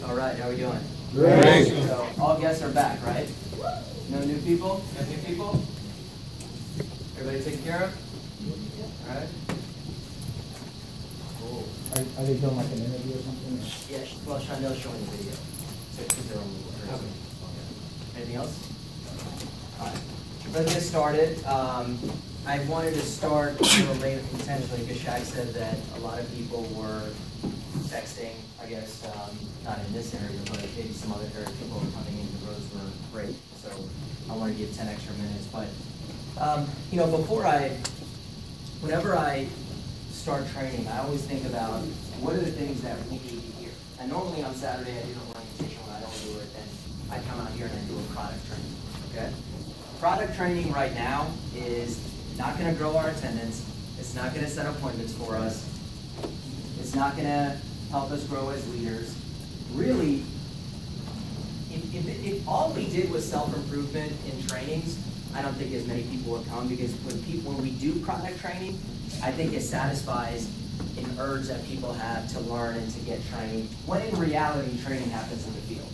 All right, how are we doing? Great. So all guests are back, right? No new people? No new people? Everybody taken care of? All right. Cool. Are they doing like an interview or something? Yeah, well, Chanel's showing the video. So it's their own okay. Anything else? All right. Let's get started. I wanted to start a little late intentionally because Shaq said that a lot of people were texting, I guess, not in this area, but maybe some other area. People were coming in, the roads were great. So I want to give 10 extra minutes. But, you know, whenever I start training, I always think about what are the things that we need to hear. And normally on Saturday, I do an orientation. When I don't do it, then I come out here and I do a product training, okay? Product training right now is not going to grow our attendance. It's not going to set appointments for us. It's not going to help us grow as leaders. Really, if all we did was self-improvement in trainings, I don't think as many people would come, because when we do product training, I think it satisfies an urge that people have to learn and to get trained, when in reality, training happens in the field.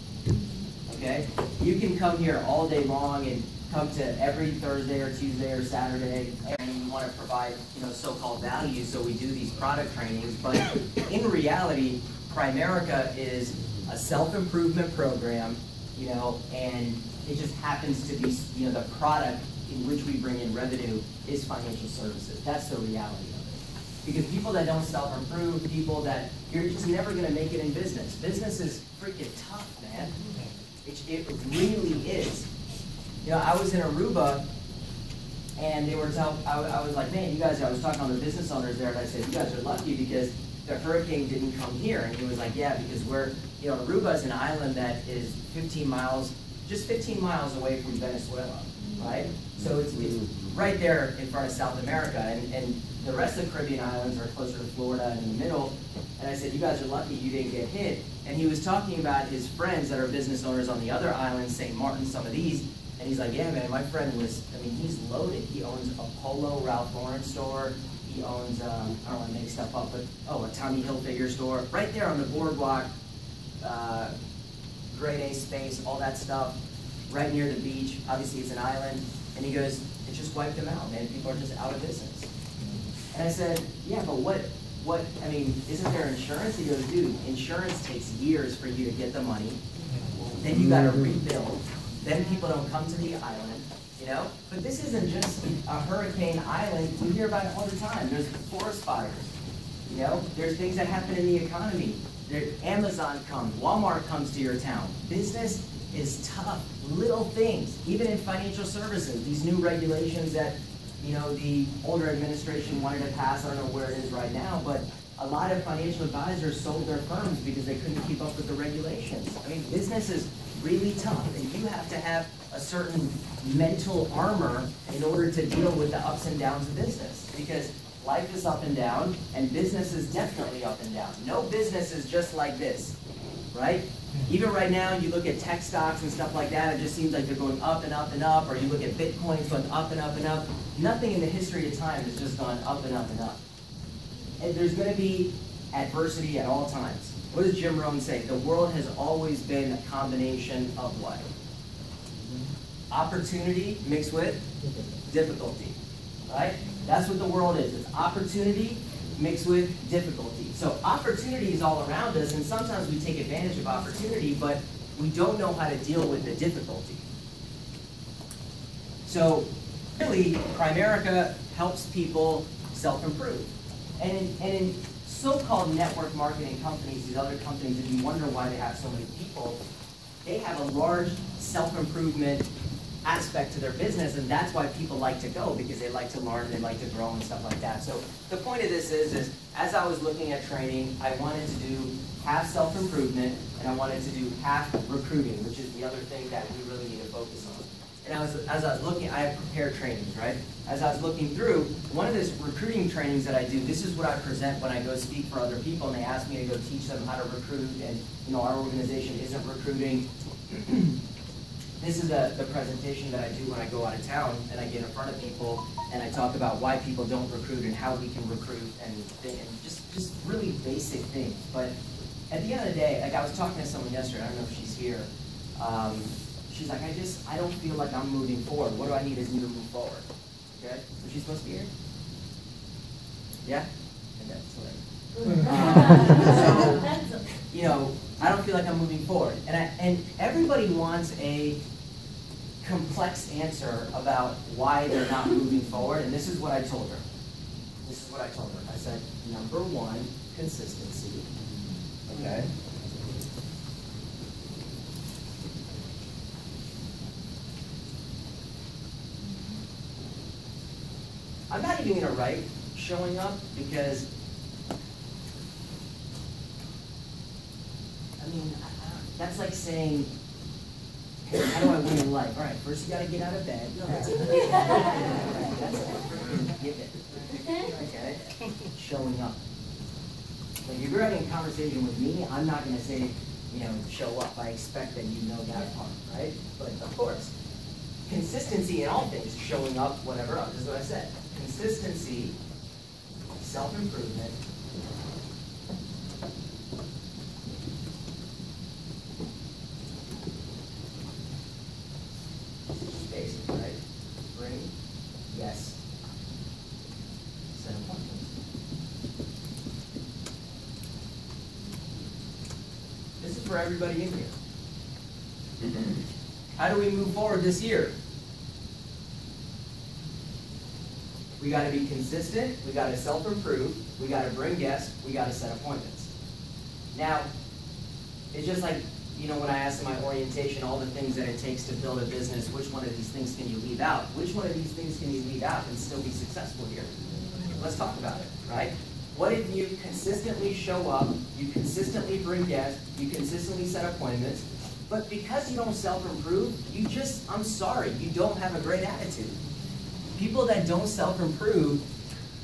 Okay? You can come here all day long and come to every Thursday or Tuesday or Saturday, and you want to provide, you know, so-called value, so we do these product trainings. But in reality, Primerica is a self-improvement program, you know, and it just happens to be, you know, the product in which we bring in revenue is financial services. That's the reality of it. Because people that don't self-improve, people that, you're just never going to make it in business. Business is freaking tough, man. It really is. You know, I was in Aruba, and they were I was like, man, you guys, I was talking to the business owners there, and I said, you guys are lucky because the hurricane didn't come here. And he was like, yeah, because you know, Aruba is an island that is 15 miles, just 15 miles away from Venezuela, right? So it's right there in front of South America, and the rest of the Caribbean islands are closer to Florida and in the middle. And I said, you guys are lucky you didn't get hit. And he was talking about his friends that are business owners on the other islands, St. Martin, some of these. And he's like, yeah, man, my friend was, I mean, he's loaded. He owns a Polo Ralph Lauren store. He owns, I don't want to make stuff up, but, a Tommy Hilfiger store. Right there on the boardwalk, grade A space, all that stuff, right near the beach. Obviously, it's an island. And he goes, it just wiped them out, man. People are just out of business. And I said, yeah, but what, I mean, isn't there insurance? He goes, dude, insurance takes years for you to get the money. Then you got to rebuild. Then people don't come to the island, you know? But this isn't just a hurricane island. We hear about it all the time. There's forest fires, you know? There's things that happen in the economy. Amazon comes, Walmart comes to your town. Business is tough, little things. Even in financial services, these new regulations that, you know, the older administration wanted to pass, I don't know where it is right now, but a lot of financial advisors sold their firms because they couldn't keep up with the regulations. I mean, business is really tough, and you have to have a certain mental armor in order to deal with the ups and downs of business, because life is up and down, and business is definitely up and down. No business is just like this, right? Even right now, you look at tech stocks and stuff like that, it just seems like they're going up and up and up, or you look at Bitcoin, it's going up and up and up. Nothing in the history of time has just gone up and up and up. And there's going to be adversity at all times. What does Jim Rohn say? The world has always been a combination of what? Opportunity mixed with difficulty, right? That's what the world is. It's opportunity mixed with difficulty. So opportunity is all around us, and sometimes we take advantage of opportunity, but we don't know how to deal with the difficulty. So really, Primerica helps people self-improve. And in so-called network marketing companies, these other companies, if you wonder why they have so many people, they have a large self-improvement aspect to their business, and that's why people like to go, because they like to learn, they like to grow and stuff like that. So the point of this is as I was looking at training, I wanted to do half self-improvement, and I wanted to do half recruiting, which is the other thing that we really need to focus on. And as I was looking, I have prepared trainings, right? As I was looking through, one of these recruiting trainings that I do, this is what I present when I go speak for other people, and they ask me to go teach them how to recruit, and our organization isn't recruiting. This is the presentation that I do when I go out of town and I get in front of people and I talk about why people don't recruit and how we can recruit and just really basic things. But at the end of the day, like I was talking to someone yesterday, I don't know if she's here. She's like, I don't feel like I'm moving forward. What do I need is me to move forward? Okay? So she's supposed to be here? Yeah? Okay, so, I don't feel like I'm moving forward. And everybody wants a complex answer about why they're not moving forward, and this is what I told her. I said, number one, consistency. Okay? I'm not even going to write showing up because that's like saying, hey, how do I win in life? All right, first you got to get out of bed. That's it. That's it. Give it. Okay? Showing up. Like if you're having a conversation with me, I'm not going to say, show up. I expect that you know that part, right? But of course, consistency in all things, showing up, whatever else. This is what I said. Consistency, self-improvement, basic, right? Bring, yes, set appointments. This is for everybody in here. How do we move forward this year? We got to be consistent, we got to self-improve, we got to bring guests, we got to set appointments. Now, it's just like, when I asked in my orientation all the things that it takes to build a business, which one of these things can you leave out? Which one of these things can you leave out and still be successful here? Let's talk about it, right? What if you consistently show up, you consistently bring guests, you consistently set appointments, but because you don't self-improve, I'm sorry, you don't have a great attitude. People that don't self-improve,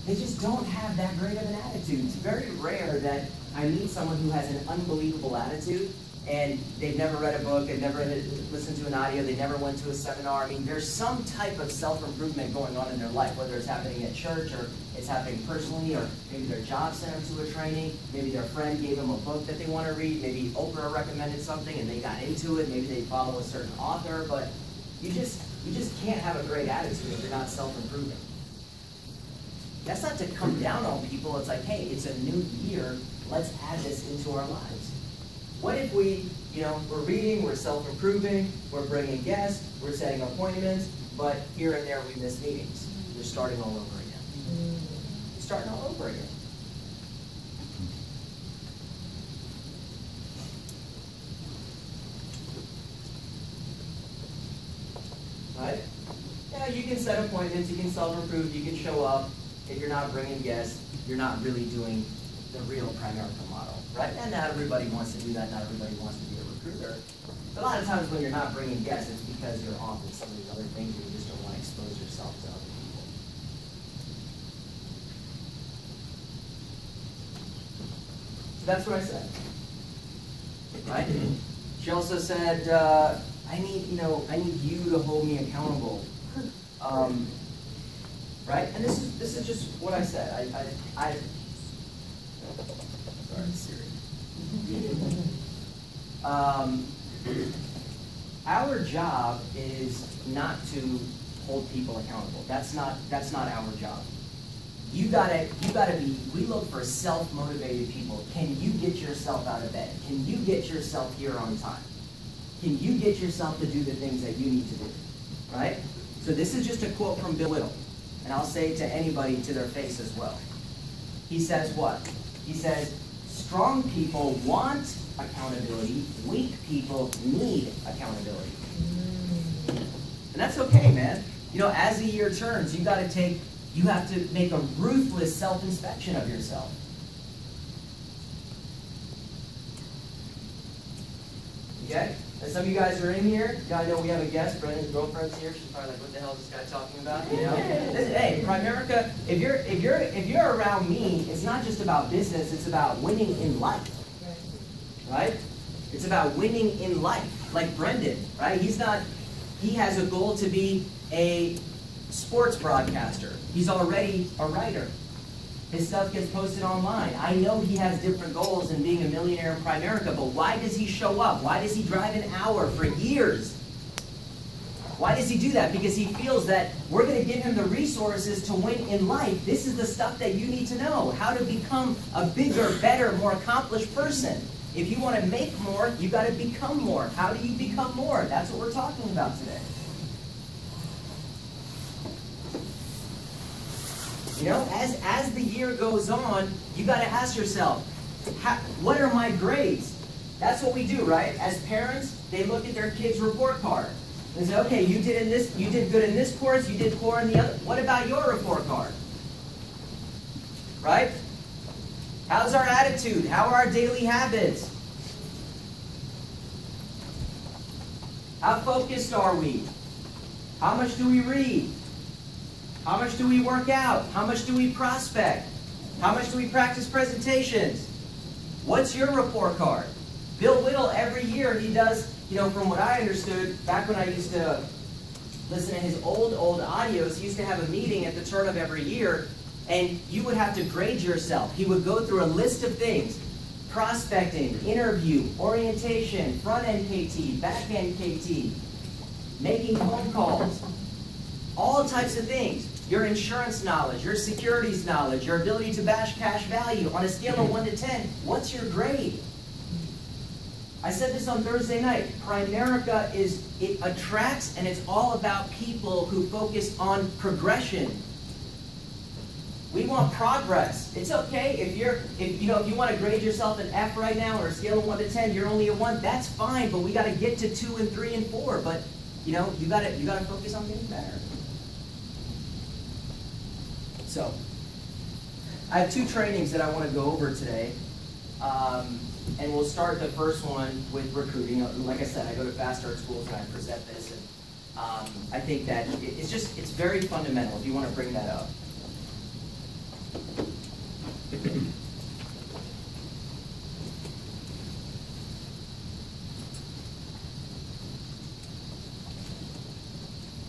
they just don't have that great of an attitude. It's very rare that I meet someone who has an unbelievable attitude and they've never read a book, they've never listened to an audio, they never went to a seminar. There's some type of self-improvement going on in their life, whether it's happening at church or it's happening personally, or maybe their job sent them to a training, maybe their friend gave them a book that they want to read, maybe Oprah recommended something and they got into it, maybe they follow a certain author, but you just can't have a great attitude if you're not self-improving. That's not to come down on people. It's like, hey, it's a new year. Let's add this into our lives. What if we, we're reading, we're self-improving, we're bringing guests, we're setting appointments, but here and there we miss meetings. You're starting all over again. You're starting all over again. Right? Yeah, you can set appointments, you can self-improve, you can show up. If you're not bringing guests, you're not really doing the real Primerica model, right? And not everybody wants to do that, not everybody wants to be a recruiter. But a lot of times when you're not bringing guests, it's because you're off with some of these other things and you just don't want to expose yourself to other people. So that's what I said, right? She also said, I need you to hold me accountable, right? And this is just what I said. Sorry, Siri. Our job is not to hold people accountable. That's not our job. You gotta be. We look for self-motivated people. Can you get yourself out of bed? Can you get yourself here on time? Can you get yourself to do the things that you need to do, right? So this is just a quote from Bill Whittle, and I'll say it to anybody to their face as well. He says what? He says, strong people want accountability, weak people need accountability. And that's okay, man. You know, as the year turns, you have to make a ruthless self-inspection of yourself. Okay? And some of you guys are in here. You gotta know we have a guest. Brendan's girlfriend's here. She's probably like, "What the hell is this guy talking about?" You know? Hey, Primerica. If you're around me, it's not just about business. It's about winning in life, right? It's about winning in life. Like Brendan, right? He has a goal to be a sports broadcaster. He's already a writer. His stuff gets posted online. I know he has different goals in being a millionaire in Primerica, but why does he show up? Why does he drive an hour for years? Why does he do that? Because he feels that we're going to give him the resources to win in life. This is the stuff that you need to know. How to become a bigger, better, more accomplished person. If you want to make more, you got to become more. How do you become more? That's what we're talking about today. You know, as the year goes on, you got to ask yourself, what are my grades? That's what we do, right? As parents, they look at their kids' report card. They say, okay, you did good in this course, you did poor in the other. What about your report card? Right? How's our attitude? How are our daily habits? How focused are we? How much do we read? How much do we work out? How much do we prospect? How much do we practice presentations? What's your report card? Bill Whittle, every year he does, you know, from what I understood, back when I used to listen to his old audios, he used to have a meeting at the turn of every year, and you would have to grade yourself. He would go through a list of things: prospecting, interview, orientation, front-end KT, back-end KT, making phone calls, all types of things. Your insurance knowledge, your securities knowledge, your ability to bash cash value. On a scale of 1 to 10, what's your grade? I said this on Thursday night. Primerica it attracts, and it's all about people who focus on progression. We want progress. It's okay if you want to grade yourself an F right now, or a scale of 1 to 10, you're only a 1. That's fine, but we got to get to 2 and 3 and 4. But you know, you got to focus on getting better. So, I have 2 trainings that I want to go over today, and we'll start the first one with recruiting. Like I said, I go to fast start schools and I present this, and I think that it's very fundamental if you want to bring that up.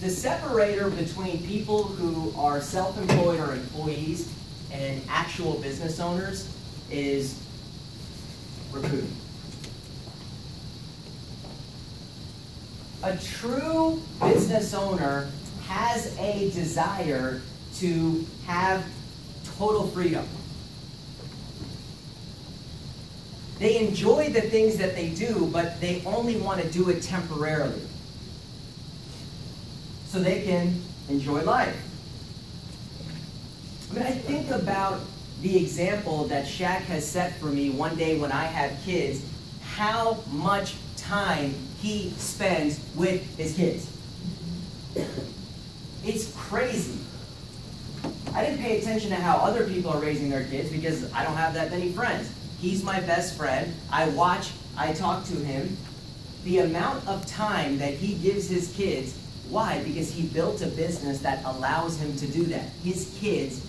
The separator between people who are self-employed or employees and actual business owners is recruiting. A true business owner has a desire to have total freedom. They enjoy the things that they do, but they only want to do it temporarily, so they can enjoy life. I mean, I think about the example that Shaq has set for me one day when I had kids, how much time he spends with his kids. It's crazy. I didn't pay attention to how other people are raising their kids because I don't have that many friends. He's my best friend. I talk to him. The amount of time that he gives his kids. Why? Because he built a business that allows him to do that. His kids,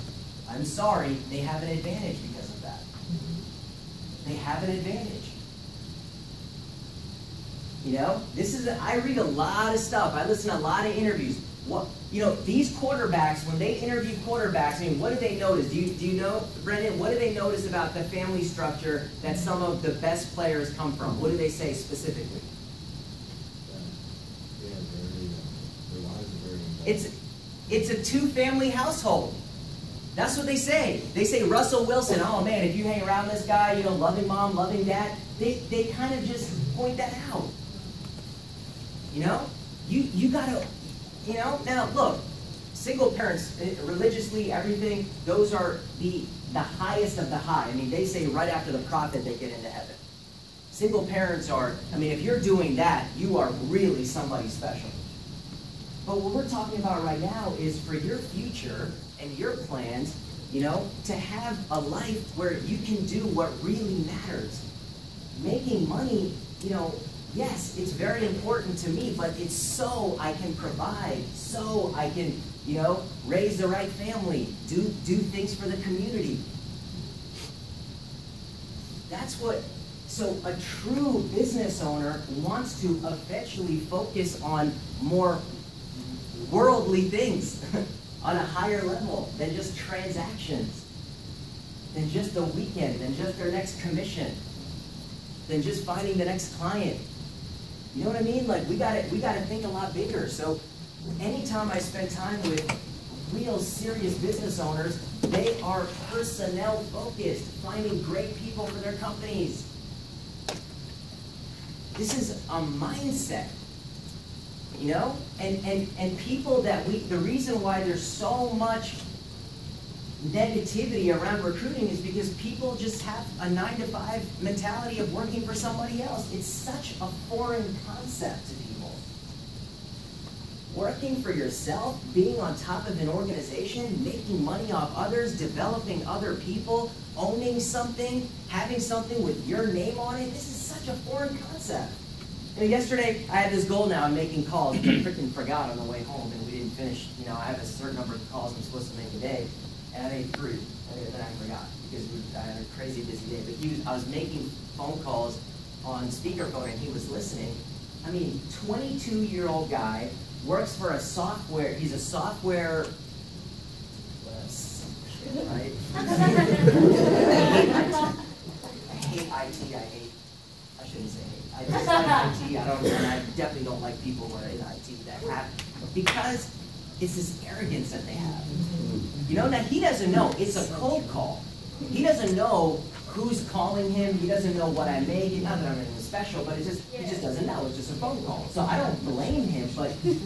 I'm sorry, they have an advantage because of that. They have an advantage. You know, I read a lot of stuff. I listen to a lot of interviews. These quarterbacks, when they interview quarterbacks, I mean, what do they notice? Do you know, Brendan, what do they notice about the family structure that some of the best players come from? What do they say specifically? It's a 2-family household. That's what they say. They say Russell Wilson, oh man, if you hang around this guy, you know, loving mom, loving dad, they kind of just point that out. You know? You gotta, you know, now look, single parents, religiously, everything, those are the highest of the high. I mean, they say right after the prophet they get into heaven. Single parents are, I mean, if you're doing that, you are really somebody special. But what we're talking about right now is for your future and your plans, you know, to have a life where you can do what really matters. Making money, you know, yes, it's very important to me, but it's so I can provide, so I can, you know, raise the right family, do things for the community. That's what, so a true business owner wants to eventually focus on more worldly things on a higher level than just transactions, than just the weekend, than just their next commission, than just finding the next client. You know what I mean? Like we gotta think a lot bigger. So anytime I spend time with real serious business owners, they are personnel focused, finding great people for their companies. This is a mindset, you know? And people that the reason why there's so much negativity around recruiting is because people just have a 9-to-5 mentality of working for somebody else. It's such a foreign concept to people. Working for yourself, being on top of an organization, making money off others, developing other people, owning something, having something with your name on it, this is such a foreign concept. And yesterday, I had this goal now, I'm making calls, but I freaking forgot on the way home, and we didn't finish. You know, I have a certain number of calls I'm supposed to make a day, and I made 3, and then I forgot, because I had a crazy busy day. But I was making phone calls on speakerphone, and he was listening. I mean, 22-year-old guy, works for a software, he's a software, right? I shouldn't say hate. I dislike IT, I definitely don't like people who are in IT that have, because it's this arrogance that they have. You know, now he doesn't know, it's a cold call. He doesn't know who's calling him, he doesn't know what I make, not that I'm anything special, but he just doesn't know, it's just a phone call. So I don't blame him, but the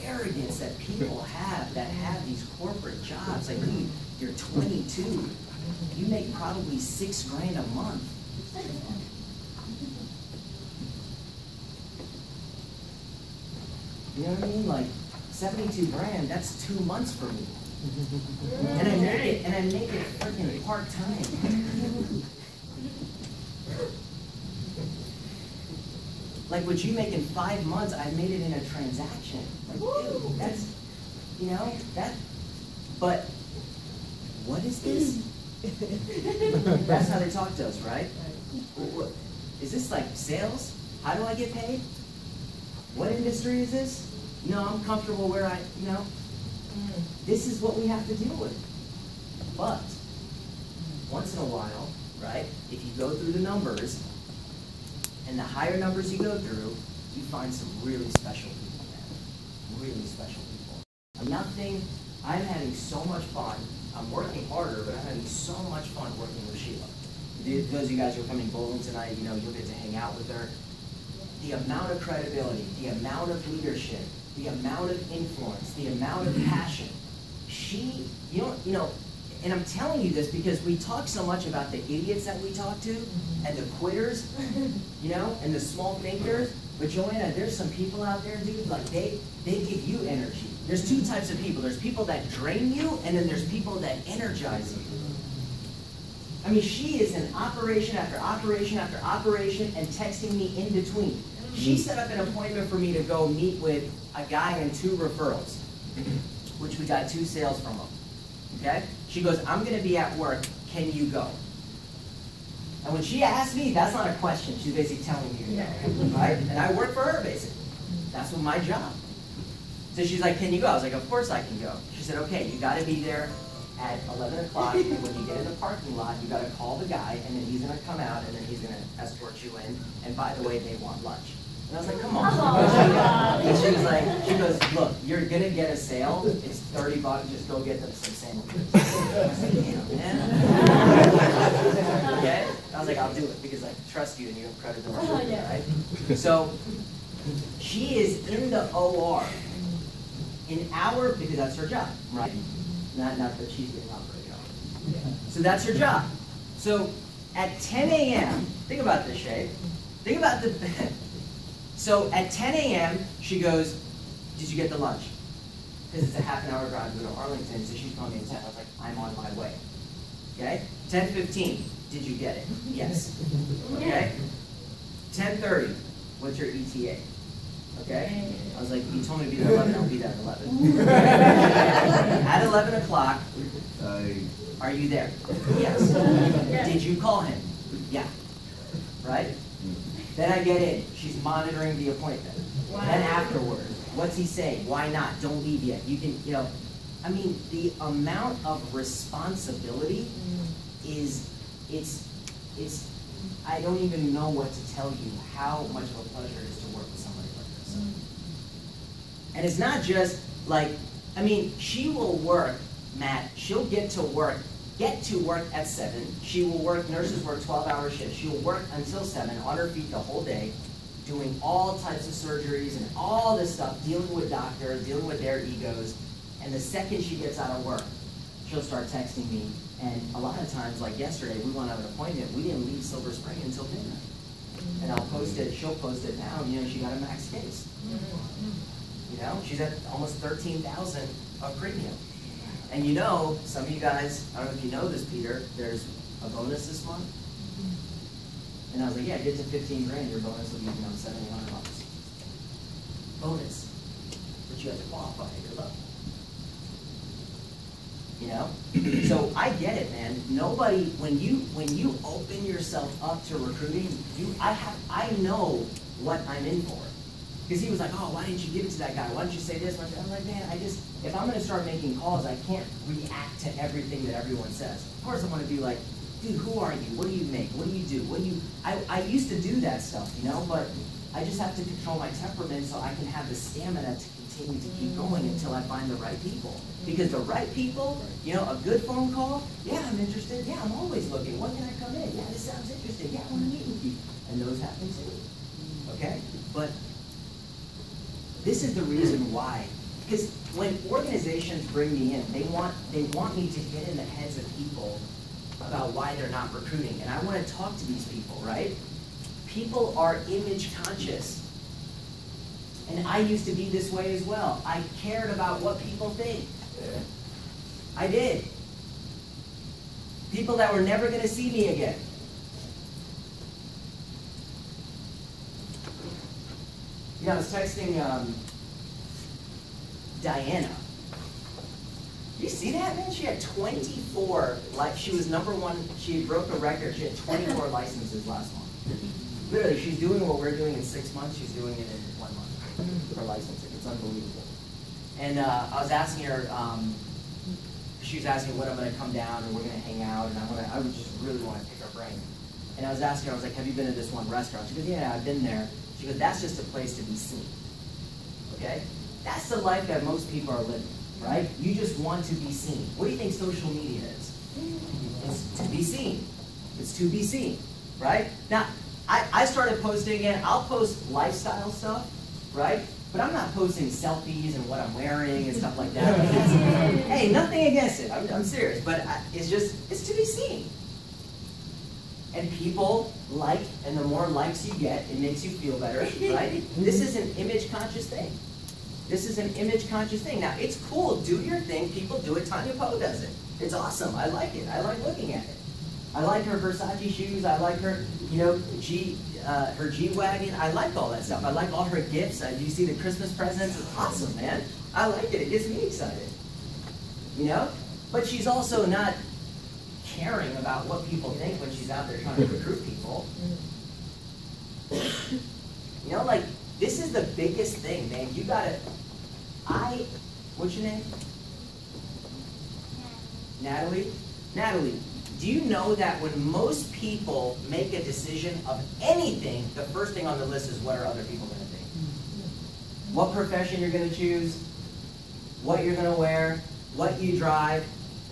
arrogance that people have that have these corporate jobs, like dude, you're 22, you make probably $6 grand a month. You know what I mean? Like 72 grand, that's 2 months for me. And I make it freaking part-time. Like what you make in 5 months, I made it in a transaction. Like, dude, that's, you know, but what is this? That's how they talk to us, right? Is this like sales? How do I get paid? What industry is this? No, I'm comfortable where you know. This is what we have to deal with. But once in a while, right, if you go through the numbers, and the higher numbers you go through, you find some really special people, man. Really special people. I'm having so much fun. I'm working harder, but I'm having so much fun working with Sheila. Those of you guys who are coming bowling tonight, you know, you'll get to hang out with her. The amount of credibility, the amount of leadership, the amount of influence, the amount of passion. You know, and I'm telling you this because we talk so much about the idiots that we talk to, and the quitters, you know, and the small thinkers. But Joanna, there's some people out there, dude, like they give you energy. There's 2 types of people. There's people that drain you, and then there's people that energize you. I mean, she is in operation after operation after operation and texting me in between. She set up an appointment for me to go meet with a guy and 2 referrals, which we got 2 sales from him. Okay? She goes, I'm going to be at work. Can you go? And when she asked me, that's not a question. She's basically telling me to go. Right? And I work for her, basically. That's what my job. So she's like, can you go? I was like, of course I can go. She said, okay, you got to be there at 11 o'clock. And when you get in the parking lot, you got to call the guy, and then he's going to come out, and then he's going to escort you in. And by the way, they want lunch. And I was like, come on. And she was like, she goes, look, you're going to get a sale. It's $30. Just go get them some sandwiches. I was like, damn, man. Okay? I was like, I'll do it because I trust you and you have credibility, right? So she is in the OR because that's her job, right? Not that she's getting operated on. So that's her job. So at 10 a.m., think about this, Shay. Think about so at 10 a.m., she goes, did you get the lunch? because it's a half an hour drive to go to Arlington, so she's calling me at 10. I was like, I'm on my way. Okay? 10:15, did you get it? Yes. Okay? 10:30, what's your ETA? Okay? I was like, you told me to be there at 11, I'll be there at 11. At 11 o'clock, are you there? Yes. Did you call him? Yeah. Right? Then I get in. She's monitoring the appointment. Wow. Then afterwards, what's he saying? Why not? Don't leave yet. You can, I mean, the amount of responsibility is, I don't even know what to tell you how much of a pleasure it is to work with somebody like this. And it's not just like, I mean, she will work, Matt, she'll get to work at 7. She will work, nurses work 12-hour shifts. She will work until 7 on her feet the whole day, doing all types of surgeries and all this stuff, dealing with doctors, dealing with their egos. And the second she gets out of work, she'll start texting me. And a lot of times, like yesterday, we went out an appointment. We didn't leave Silver Spring until midnight. And I'll post it, she'll post it now, she got a max case. She's at almost 13,000 of premium. And some of you guys, I don't know if you know this, Peter, there's a bonus this month. And I was like, yeah, get to 15 grand, your bonus will be, $7,800. Bonus. But you have to qualify at your level. So I get it, man. Nobody, when you open yourself up to recruiting, I know what I'm in for. Because he was like, oh, why didn't you give it to that guy? Why didn't you say this? I'm like, man, if I'm going to start making calls, I can't react to everything that everyone says. Of course I want to be like, dude, who are you? What do you make? What do you do? I used to do that stuff, but I just have to control my temperament so I can have the stamina to continue to keep going until I find the right people. Because the right people, a good phone call, yeah, I'm interested. Yeah, I'm always looking. When can I come in? Yeah, this sounds interesting. Yeah, I want to meet with you. And those happen too. Okay? But this is the reason why. Because when organizations bring me in, they want me to get in the heads of people about why they're not recruiting. And I want to talk to these people, right? People are image conscious. And I used to be this way as well. I cared about what people think. I did. People that were never going to see me again. I was texting Diana. You see that, man? She had 24, she was #1, she broke a record. She had 24 licenses last month. Literally, she's doing what we're doing in 6 months, she's doing it in 1 month for licensing. It's unbelievable. And I was asking her, she was asking when I'm going to come down and we're going to hang out, and I would just really want to pick her brain. And I was asking her, I was like, have you been to this one restaurant? She goes, yeah, I've been there. She goes, that's just a place to be seen. Okay? That's the life that most people are living, right? You just want to be seen. What do you think social media is? It's to be seen. It's to be seen, right? Now, I started posting it. I'll post lifestyle stuff, right? But I'm not posting selfies and what I'm wearing and stuff like that. Hey, nothing against it. I'm serious. But it's to be seen. And people like, and the more likes you get, it makes you feel better, right? This is an image-conscious thing. This is an image-conscious thing. Now, it's cool. Do your thing. People do it. Tanya Poe does it. It's awesome. I like it. I like looking at it. I like her Versace shoes. I like her, her G-Wagon. I like all that stuff. I like all her gifts. Do you see the Christmas presents? It's awesome, man. I like it. It gets me excited. But she's also not caring about what people think when she's out there trying to recruit people. This is the biggest thing, man. You gotta, what's your name? Natalie? Natalie, do you know that when most people make a decision of anything, the first thing on the list is what are other people gonna think? What profession you're gonna choose, what you're gonna wear, what you drive,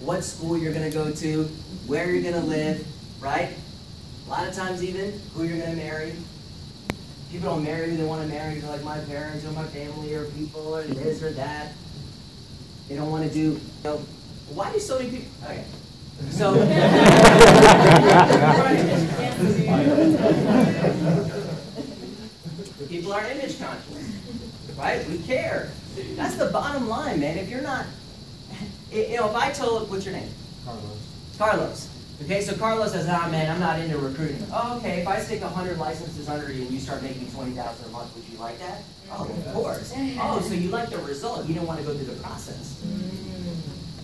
what school you're gonna go to, where you're gonna live, right? A lot of times even, who you're gonna marry. People don't marry who they want to marry. They're like my parents or my family or people or this or that. They don't want to do, why do so many people, okay. So, people are image conscious. right? We care. That's the bottom line, man. If you're not, you know, if I told, what's your name? Carlos. Carlos. Okay, so Carlos says, ah, man, I'm not into recruiting. Oh, okay, if I stick 100 licenses under you and you start making $20,000 a month, would you like that? Oh, of course. Oh, so you like the result. You don't want to go through the process.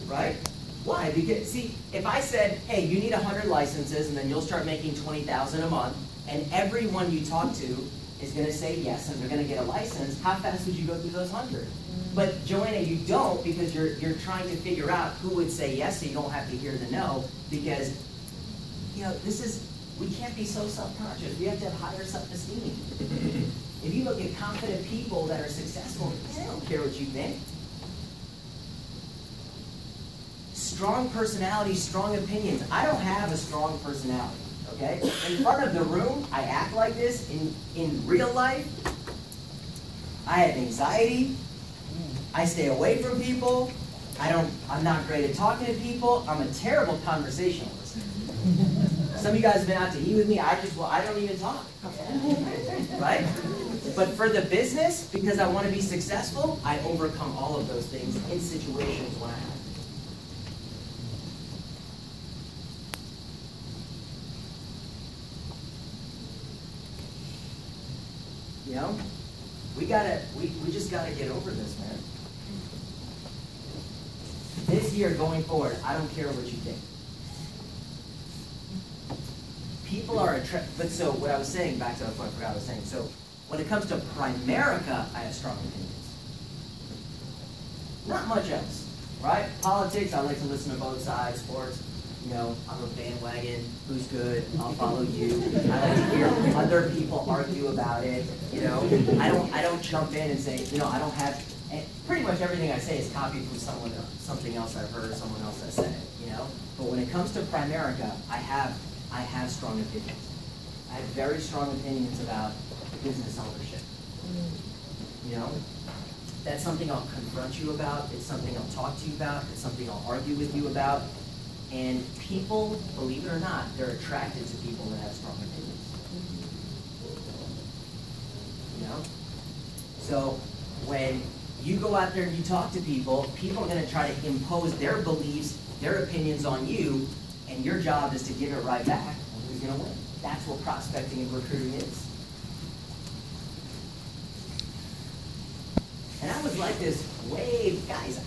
Right? Why? Because, see, if I said, hey, you need 100 licenses and then you'll start making $20,000 a month, and everyone you talk to is going to say yes and they're going to get a license, how fast would you go through those 100? But Joanna, you don't, because you're trying to figure out who would say yes so you don't have to hear the no, because, you know, we can't be so self-conscious. We have to have higher self-esteem. If you look at confident people that are successful, they don't care what you think. Strong personality, strong opinions. I don't have a strong personality, okay? In front of the room, I act like this. In real life, I have anxiety. I stay away from people. I'm not great at talking to people. I'm a terrible conversationalist. Some of you guys have been out to eat with me. I don't even talk. Right? But for the business, because I want to be successful, I overcome all of those things in situations when I have to. You know? We just gotta get over this, man. This year going forward, I don't care what you think. People are attracted, but so what I was saying, back to what I forgot I was saying, so when it comes to Primerica, I have strong opinions. Not much else, right? Politics, I like to listen to both sides. Sports, you know, I'm a bandwagon. Who's good? I'll follow you. I like to hear other people argue about it. You know, I don't jump in and say, you know, I don't have. And pretty much everything I say is copied from something else I've heard, someone else that said it. You know, but when it comes to Primerica, I have strong opinions. I have very strong opinions about business ownership. You know, that's something I'll confront you about. It's something I'll talk to you about. It's something I'll argue with you about. And people, believe it or not, they're attracted to people that have strong opinions. You know? So when you go out there and you talk to people, people are going to try to impose their beliefs, their opinions on you, and your job is to give it right back. And who's going to win? That's what prospecting and recruiting is. And I was like this wave, guys,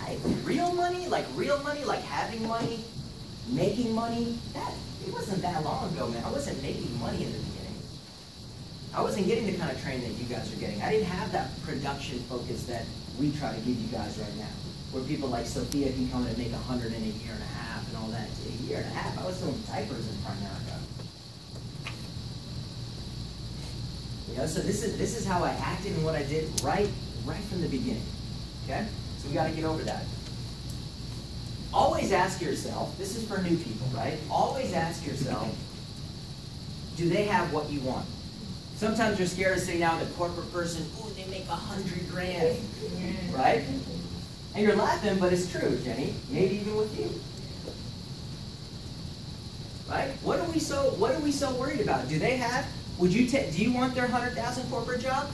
real money, like having money, making money, it wasn't that long ago, man. I wasn't making money in the beginning. I wasn't getting the kind of training that you guys are getting. I didn't have that production focus that we try to give you guys right now, where people like Sophia can come in and make 100 in a year and a half and all that. A year and a half, I was doing diapers in Primerica. You know, so this is how I acted and what I did right from the beginning. Okay? So we got to get over that. Always ask yourself, this is for new people, right? Always ask yourself, do they have what you want? Sometimes you're scared to say now the corporate person, ooh, they make 100 grand, right? And you're laughing, but it's true, Jenny. Maybe even with you. Right? What are we so worried about? Do they have, do you want their 100,000 corporate job?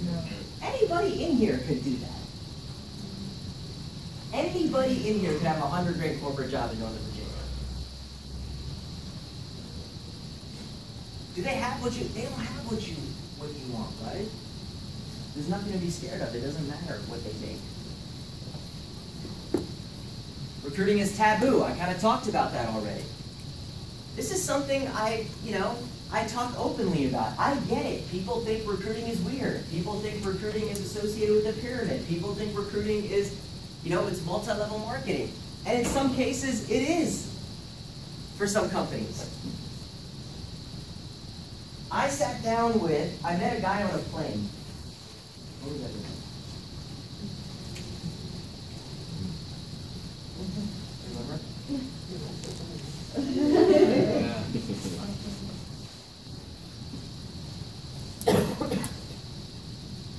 No. Anybody in here could do that. Anybody in here could have a 100 grand corporate job in Northern Virginia. Do they have they don't have what you want, right? There's nothing to be scared of. It doesn't matter what they think. Recruiting is taboo. I kind of talked about that already. This is something I talk openly about. I get it. People think recruiting is weird. People think recruiting is associated with a pyramid. People think recruiting is, it's multi-level marketing. And in some cases, it is for some companies. I met a guy on a plane. What was that doing?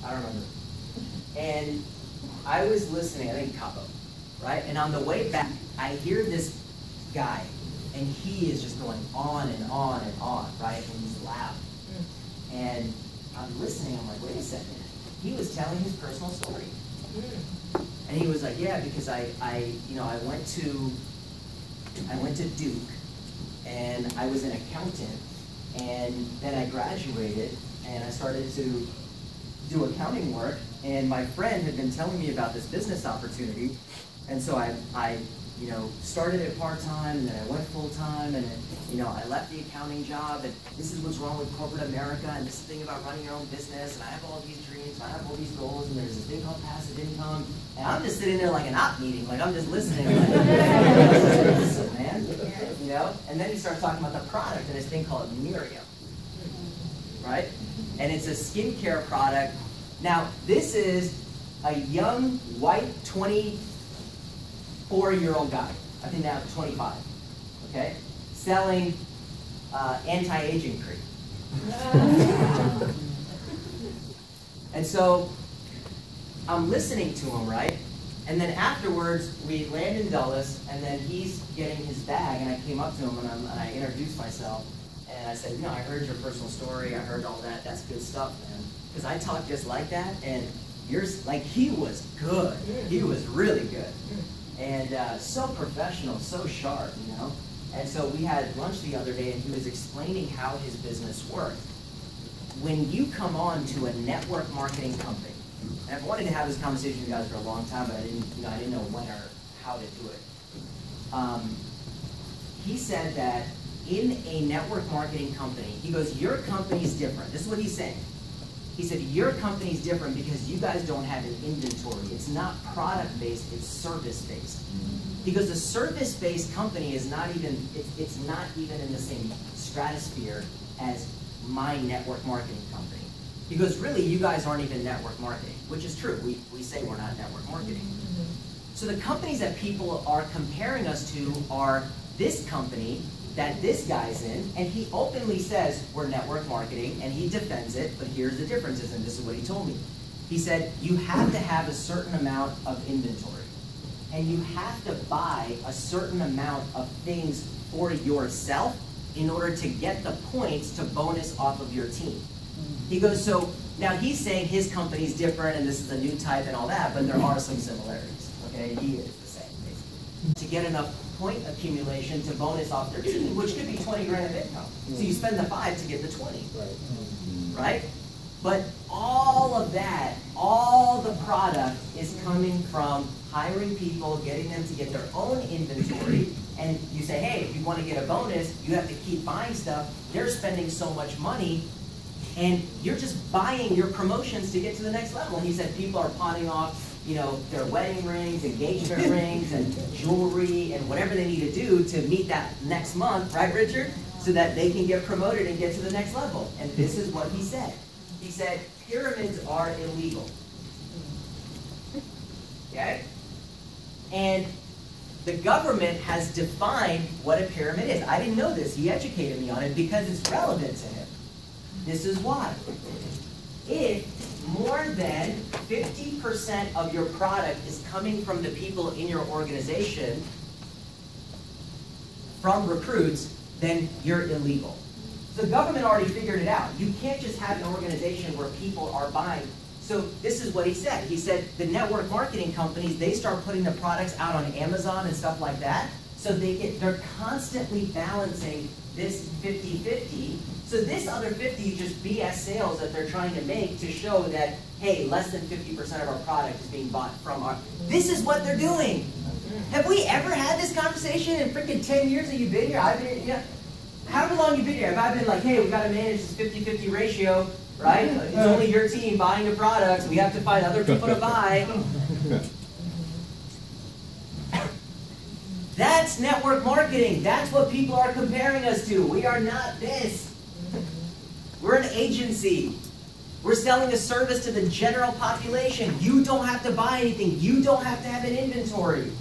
I don't remember. And I was listening, I think Capo, right? And on the way back, I hear this guy, and he is just going on and on and on, right? And he's loud. And I'm listening, I'm like, wait a second. he was telling his personal story. And he was like, yeah, because I went to Duke, and I was an accountant, and then I graduated, and I started to do accounting work, and my friend had been telling me about this business opportunity, and so I started it part-time, and then I went full-time, and then, I left the accounting job, and this is what's wrong with corporate America, and this thing about running your own business, and I have all these dreams, and I have all these goals, and there's this thing called passive income, and I'm just sitting there like an op meeting, like I'm just listening, like, listen, man, and then he starts talking about the product and this thing called Miriam, right? And it's a skincare product. Now, this is a young, white, 24-year-old guy, I think now 25, okay, selling anti-aging cream. And so I'm listening to him, right? And then afterwards, we land in Dulles, and then he's getting his bag, and I came up to him, and I introduced myself, and I said, I heard your personal story, I heard all that, that's good stuff, man. Because I talk just like that, and he was good. He was really good. And so professional, so sharp, And so we had lunch the other day, and he was explaining how his business worked. When you come on to a network marketing company, and I've wanted to have this conversation with you guys for a long time, but I didn't know when or how to do it. He said that in a network marketing company, he goes, your company's different. This is what he's saying. He said, your company's different because you guys don't have an inventory. It's not product-based, it's service-based. Because a service-based company is not even, it's not even in the same stratosphere as my network marketing company. Because really, you guys aren't even network marketing, which is true. We say we're not network marketing. So the companies that people are comparing us to are this company that this guy's in, and he openly says we're network marketing, and he defends it, but here's the differences, and this is what he told me. He said, you have to have a certain amount of inventory, and you have to buy a certain amount of things for yourself in order to get the points to bonus off of your team. He goes, so now he's saying his company's different, and this is a new type and all that, but there are some similarities, okay? He is the same, basically. To get enough point accumulation to bonus off their team, which could be 20 grand of income. So you spend the 5 to get the 20, right? But all of that, all the product is coming from hiring people, getting them to get their own inventory, and you say, hey, if you want to get a bonus, you have to keep buying stuff. They're spending so much money, and you're just buying your promotions to get to the next level. And he said people are pawning off their wedding rings, engagement rings, and jewelry, and whatever they need to do to meet that next month, right, Richard? So that they can get promoted and get to the next level. And this is what he said. He said, pyramids are illegal. Okay? And the government has defined what a pyramid is. I didn't know this. He educated me on it because it's relevant to him. This is why. If more than 50% of your product is coming from the people in your organization, from recruits, then you're illegal. The government already figured it out. You can't just have an organization where people are buying. So this is what he said. He said the network marketing companies, they start putting the products out on Amazon and stuff like that. So they're constantly balancing this 50-50. So this other 50 is just BS sales that they're trying to make to show that, hey, less than 50% of our product is being bought from our... This is what they're doing. Have we ever had this conversation in freaking 10 years that you've been here? I've been, however long you've been here, have I been like, hey, we've got to manage this 50-50 ratio, right? It's only your team buying the products. We have to find other people to buy. That's network marketing. That's what people are comparing us to. We are not this. We're an agency. We're selling a service to the general population. You don't have to buy anything. You don't have to have an inventory.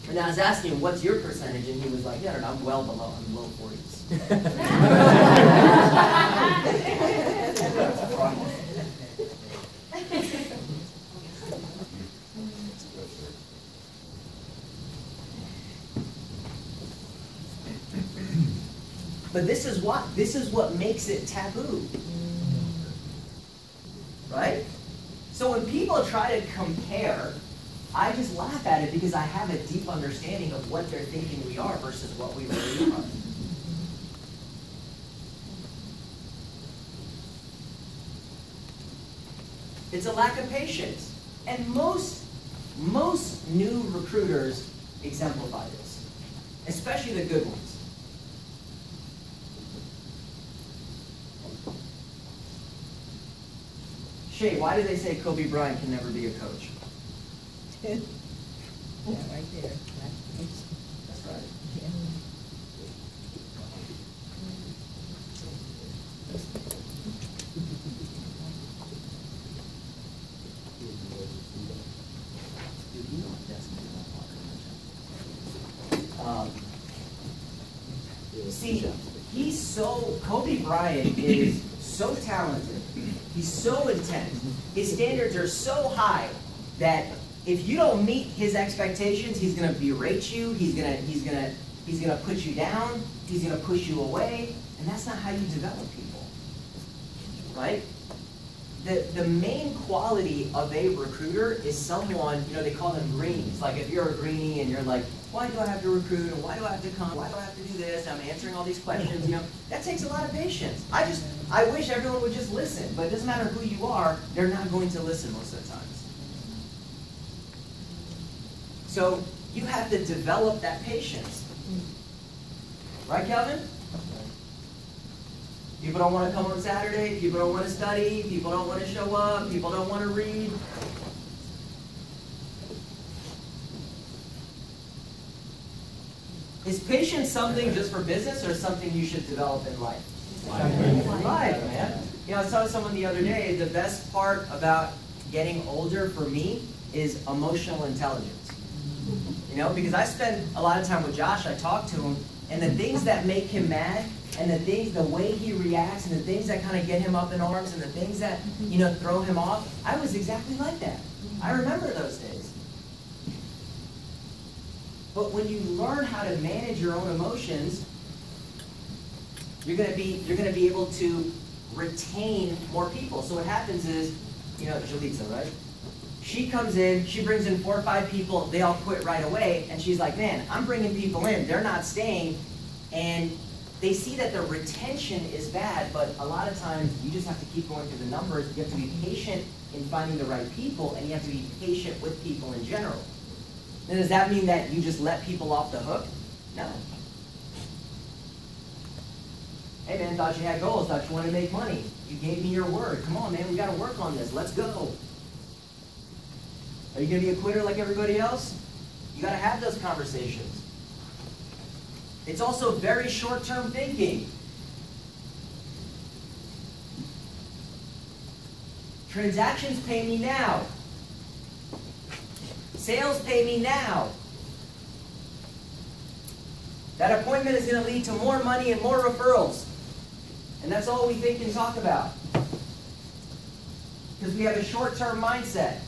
And I was asking him, what's your percentage? And he was like, I don't know, I'm well below. I'm low 40s. But this is what makes it taboo. Right? So when people try to compare, I just laugh at it because I have a deep understanding of what they're thinking we are versus what we really are. It's a lack of patience. And most new recruiters exemplify this, especially the good ones. Shay, why do they say Kobe Bryant can never be a coach? Yeah, right there. That's right. Yeah. See, Kobe Bryant is so talented. He's so intense. His standards are so high that if you don't meet his expectations, he's going to berate you. He's going to put you down. He's going to push you away, and that's not how you develop people, right? The main quality of a recruiter is someone, they call them greenies. Like if you're a greenie and you're like, why do I have to recruit, and why do I have to come, why do I have to do this, I'm answering all these questions, that takes a lot of patience. I wish everyone would just listen, but it doesn't matter who you are, they're not going to listen most of the times. So you have to develop that patience. Right, Kelvin? People don't want to come on Saturday, people don't want to study, people don't want to show up, people don't want to read. Is patience something just for business or something you should develop in life? Life, man. I was telling someone the other day, the best part about getting older for me is emotional intelligence. Because I spend a lot of time with Josh, I talk to him, and the things that make him mad, and the way he reacts, and the things that kind of get him up in arms, and the things that, throw him off, I was exactly like that. I remember those days. But when you learn how to manage your own emotions, you're going to be able to retain more people. So what happens is, Jalitza, right? She comes in, she brings in 4 or 5 people, they all quit right away, and she's like, man, I'm bringing people in, they're not staying, and they see that the retention is bad, but a lot of times you just have to keep going through the numbers. You have to be patient in finding the right people, and you have to be patient with people in general. Now, does that mean that you just let people off the hook? No. Hey man, thought you had goals, thought you wanted to make money. You gave me your word. Come on man, we got to work on this. Let's go. Are you going to be a quitter like everybody else? You got to have those conversations. It's also very short-term thinking. Transactions pay me now. Sales pay me now. That appointment is going to lead to more money and more referrals. And that's all we think and talk about. Because we have a short-term mindset.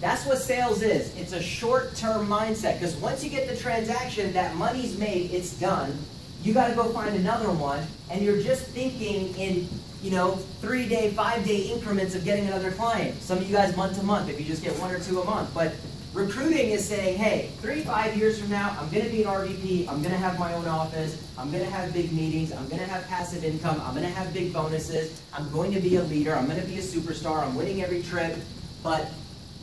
That's what sales is. It's a short-term mindset. Because once you get the transaction, that money's made, it's done. You got to go find another one, and you're just thinking in, 3-day, 5-day increments of getting another client. Some of you guys month to month, if you just get 1 or 2 a month. But recruiting is saying, hey, 3-5 years from now, I'm going to be an RVP. I'm going to have my own office. I'm going to have big meetings. I'm going to have passive income. I'm going to have big bonuses. I'm going to be a leader. I'm going to be a superstar. I'm winning every trip. But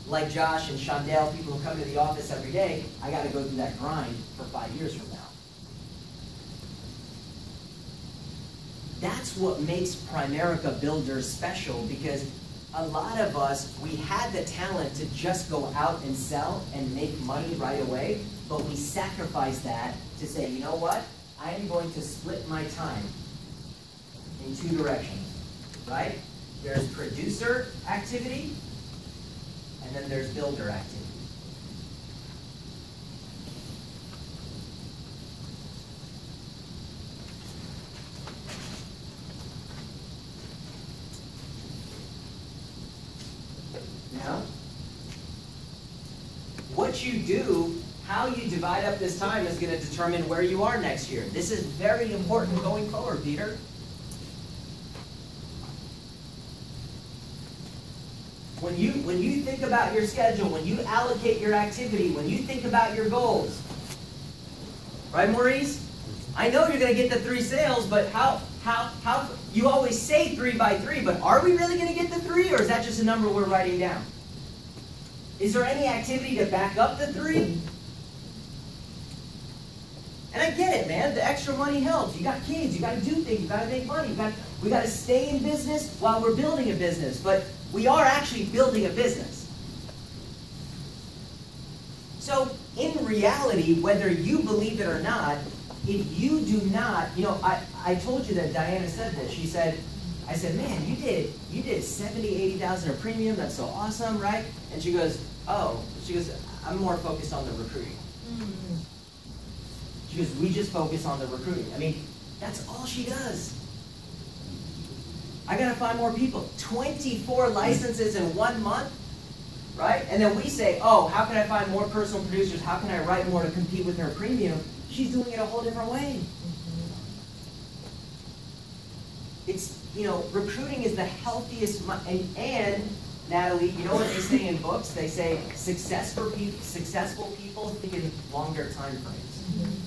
like Josh and Shondell, people who come to the office every day, I got to go through that grind for 5 years from now. That's what makes Primerica Builders special, because a lot of us, we had the talent to just go out and sell and make money right away, but we sacrificed that to say, you know what? I am going to split my time in 2 directions, right? There's producer activity, and then there's builder activity. Now, what you do how you divide up this time is going to determine where you are next year. This is very important going forward, Peter. When you think about your schedule, when you allocate your activity, when you think about your goals, right, Maurice? I know you're going to get the 3 sales, but how you always say 3 by 3, but are we really going to get the 3, or is that just a number we're writing down? Is there any activity to back up the 3? And I get it, man. The extra money helps. You got kids. You got to do things. You got to make money. We got to stay in business while we're building a business. But we are actually building a business. So in reality, whether you believe it or not, if you do not, I told you that Diana said this. She said, I said, man, you did 70, 80,000 of premium. That's so awesome, right? And she goes, I'm more focused on the recruiting. She goes, we just focus on the recruiting. I mean, that's all she does. I got to find more people. 24 licenses in 1 month, right? And then we say, oh, how can I find more personal producers? How can I write more to compete with her premium? She's doing it a whole different way. It's, recruiting is the healthiest, and Natalie, you know what they say in books? They say successful people think in longer time frames.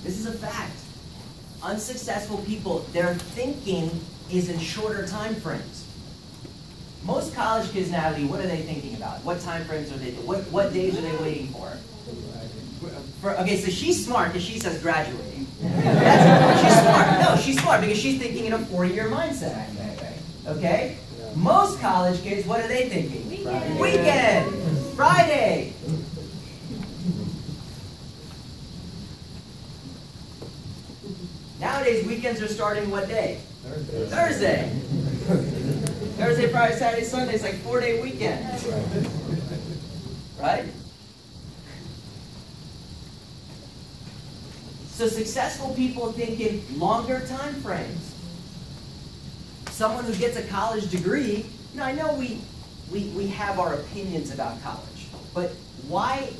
This is a fact. Unsuccessful people, their thinking is in shorter time frames. Most college kids, Natalie, what are they thinking about? What time frames are they doing? What days are they waiting for? Okay, so she's smart because she says graduating. She's smart. No, she's smart because she's thinking in a 4-year mindset. Okay? Most college kids, what are they thinking? Weekend! Friday! Nowadays, weekends are starting what day? Thursday. Thursday, Friday, Saturday, Sunday. It's like 4-day weekend. Right? So successful people think in longer time frames. Someone who gets a college degree, I know we have our opinions about college, but why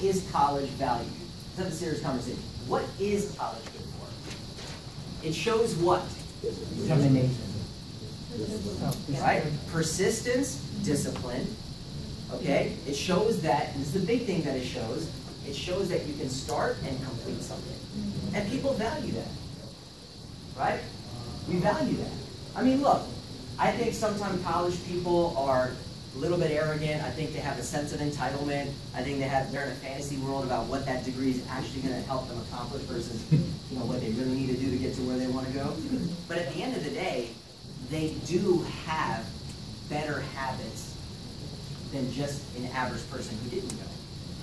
is college valued? Let's have a serious conversation. What is college good for? It shows what? Determination. Right? Persistence, discipline. Okay? It shows that, and this is the big thing that it shows that you can start and complete something. And people value that. Right? We value that. I mean, look, I think sometimes college people are a little bit arrogant. I think they have a sense of entitlement. I think they're in a fantasy world about what that degree is actually going to help them accomplish versus what they really need to do to get to where they want to go. But at the end of the day, they do have better habits than just an average person who didn't go,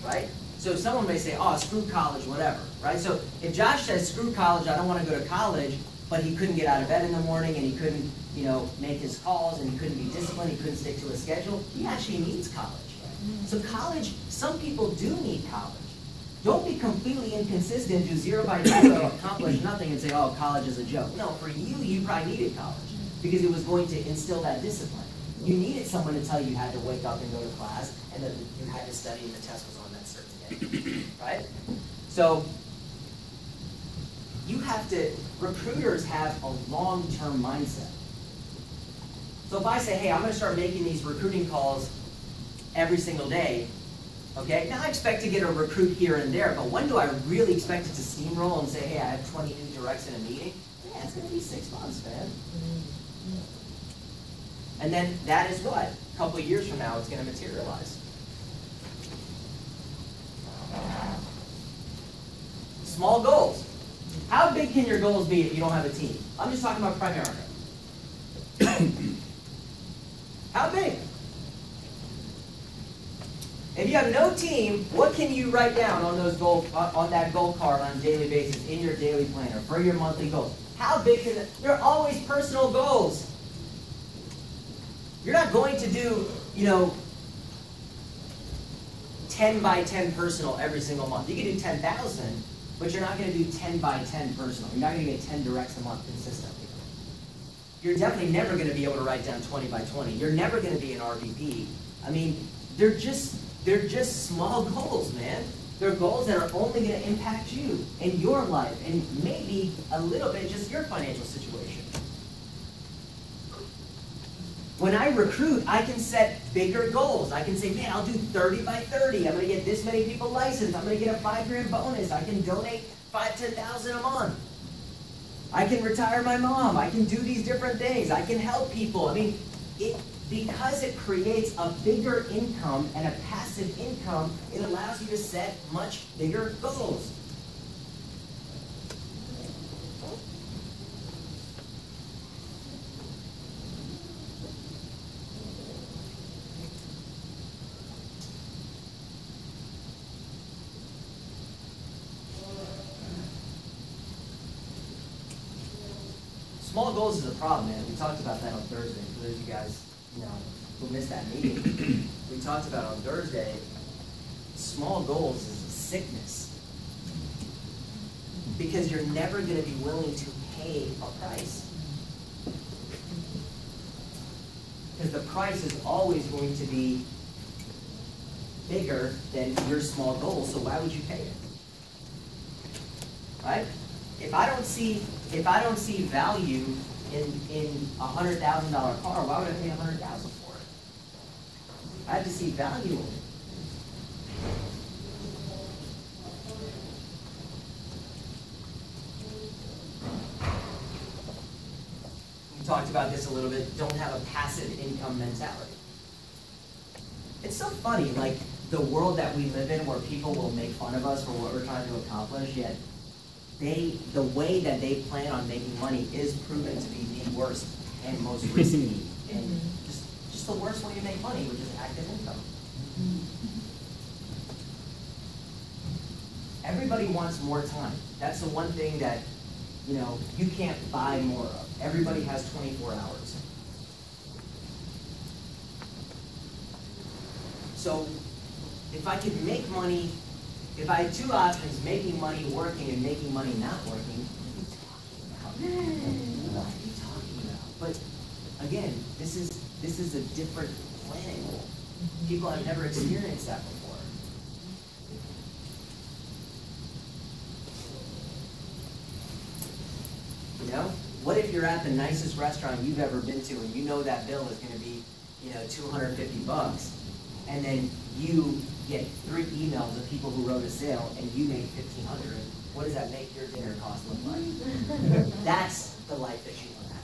right? So someone may say, oh, screw college, whatever, right? So if Josh says, screw college, I don't want to go to college, but he couldn't get out of bed in the morning and he couldn't, make his calls and he couldn't be disciplined, he couldn't stick to a schedule, he actually needs college. So college, some people do need college. Don't be completely inconsistent, do 0 by 0, accomplish nothing and say, oh, college is a joke. No, for you, you probably needed college because it was going to instill that discipline. You needed someone to tell you had to wake up and go to class and that you had to study and the test was on that certain day, right? So you have to, recruiters have a long-term mindset. So if I say, hey, I'm going to start making these recruiting calls every single day, okay, now I expect to get a recruit here and there, but when do I really expect it to steamroll and say, hey, I have 20 new directs in a meeting? Yeah, it's going to be 6 months, man. And then that is what? A couple of years from now, it's going to materialize. Small goals. How big can your goals be if you don't have a team? I'm just talking about Primerica. How big? If you have no team, what can you write down on those on that goal card on a daily basis in your daily planner for your monthly goals? How big can it? They're always personal goals. You're not going to do, 10 by 10 personal every single month. You can do 10,000, but you're not going to do 10 by 10 personal. You're not going to get 10 directs a month consistently. You're definitely never going to be able to write down 20 by 20. You're never going to be an RVP. I mean, they're just small goals, man. They're goals that are only going to impact you and your life and maybe a little bit just your financial situation. When I recruit, I can set bigger goals. I can say, man, I'll do 30 by 30. I'm going to get this many people licensed. I'm going to get a $5,000 bonus. I can donate $5,000 to $1,000 a month. I can retire my mom. I can do these different things. I can help people. I mean, because it creates a bigger income and a passive income, it allows you to set much bigger goals. Small goals is a problem, man. We talked about that on Thursday. For those of you guys, who missed that meeting, we talked about on Thursday, small goals is a sickness. Because you're never going to be willing to pay a price. Because the price is always going to be bigger than your small goal, so why would you pay it? Right? If I don't see value in a $100,000 car, why would I pay $100,000 for it? I have to see value in it. We talked about this a little bit. Don't have a passive income mentality. It's so funny, like the world that we live in, where people will make fun of us for what we're trying to accomplish, yet the way that they plan on making money is proven to be the worst and most risky and just the worst way to make money, which is active income. Everybody wants more time. That's the one thing that you can't buy more of. Everybody has 24 hours. So if I could make money, if I had two options, making money working and making money not working, what are you talking about? But again, this is a different planet. People have never experienced that before. What if you're at the nicest restaurant you've ever been to and you know that bill is going to be, $250, and then you get 3 emails of people who wrote a sale and you made $1,500? What does that make your dinner cost look like? That's the life that you want to have.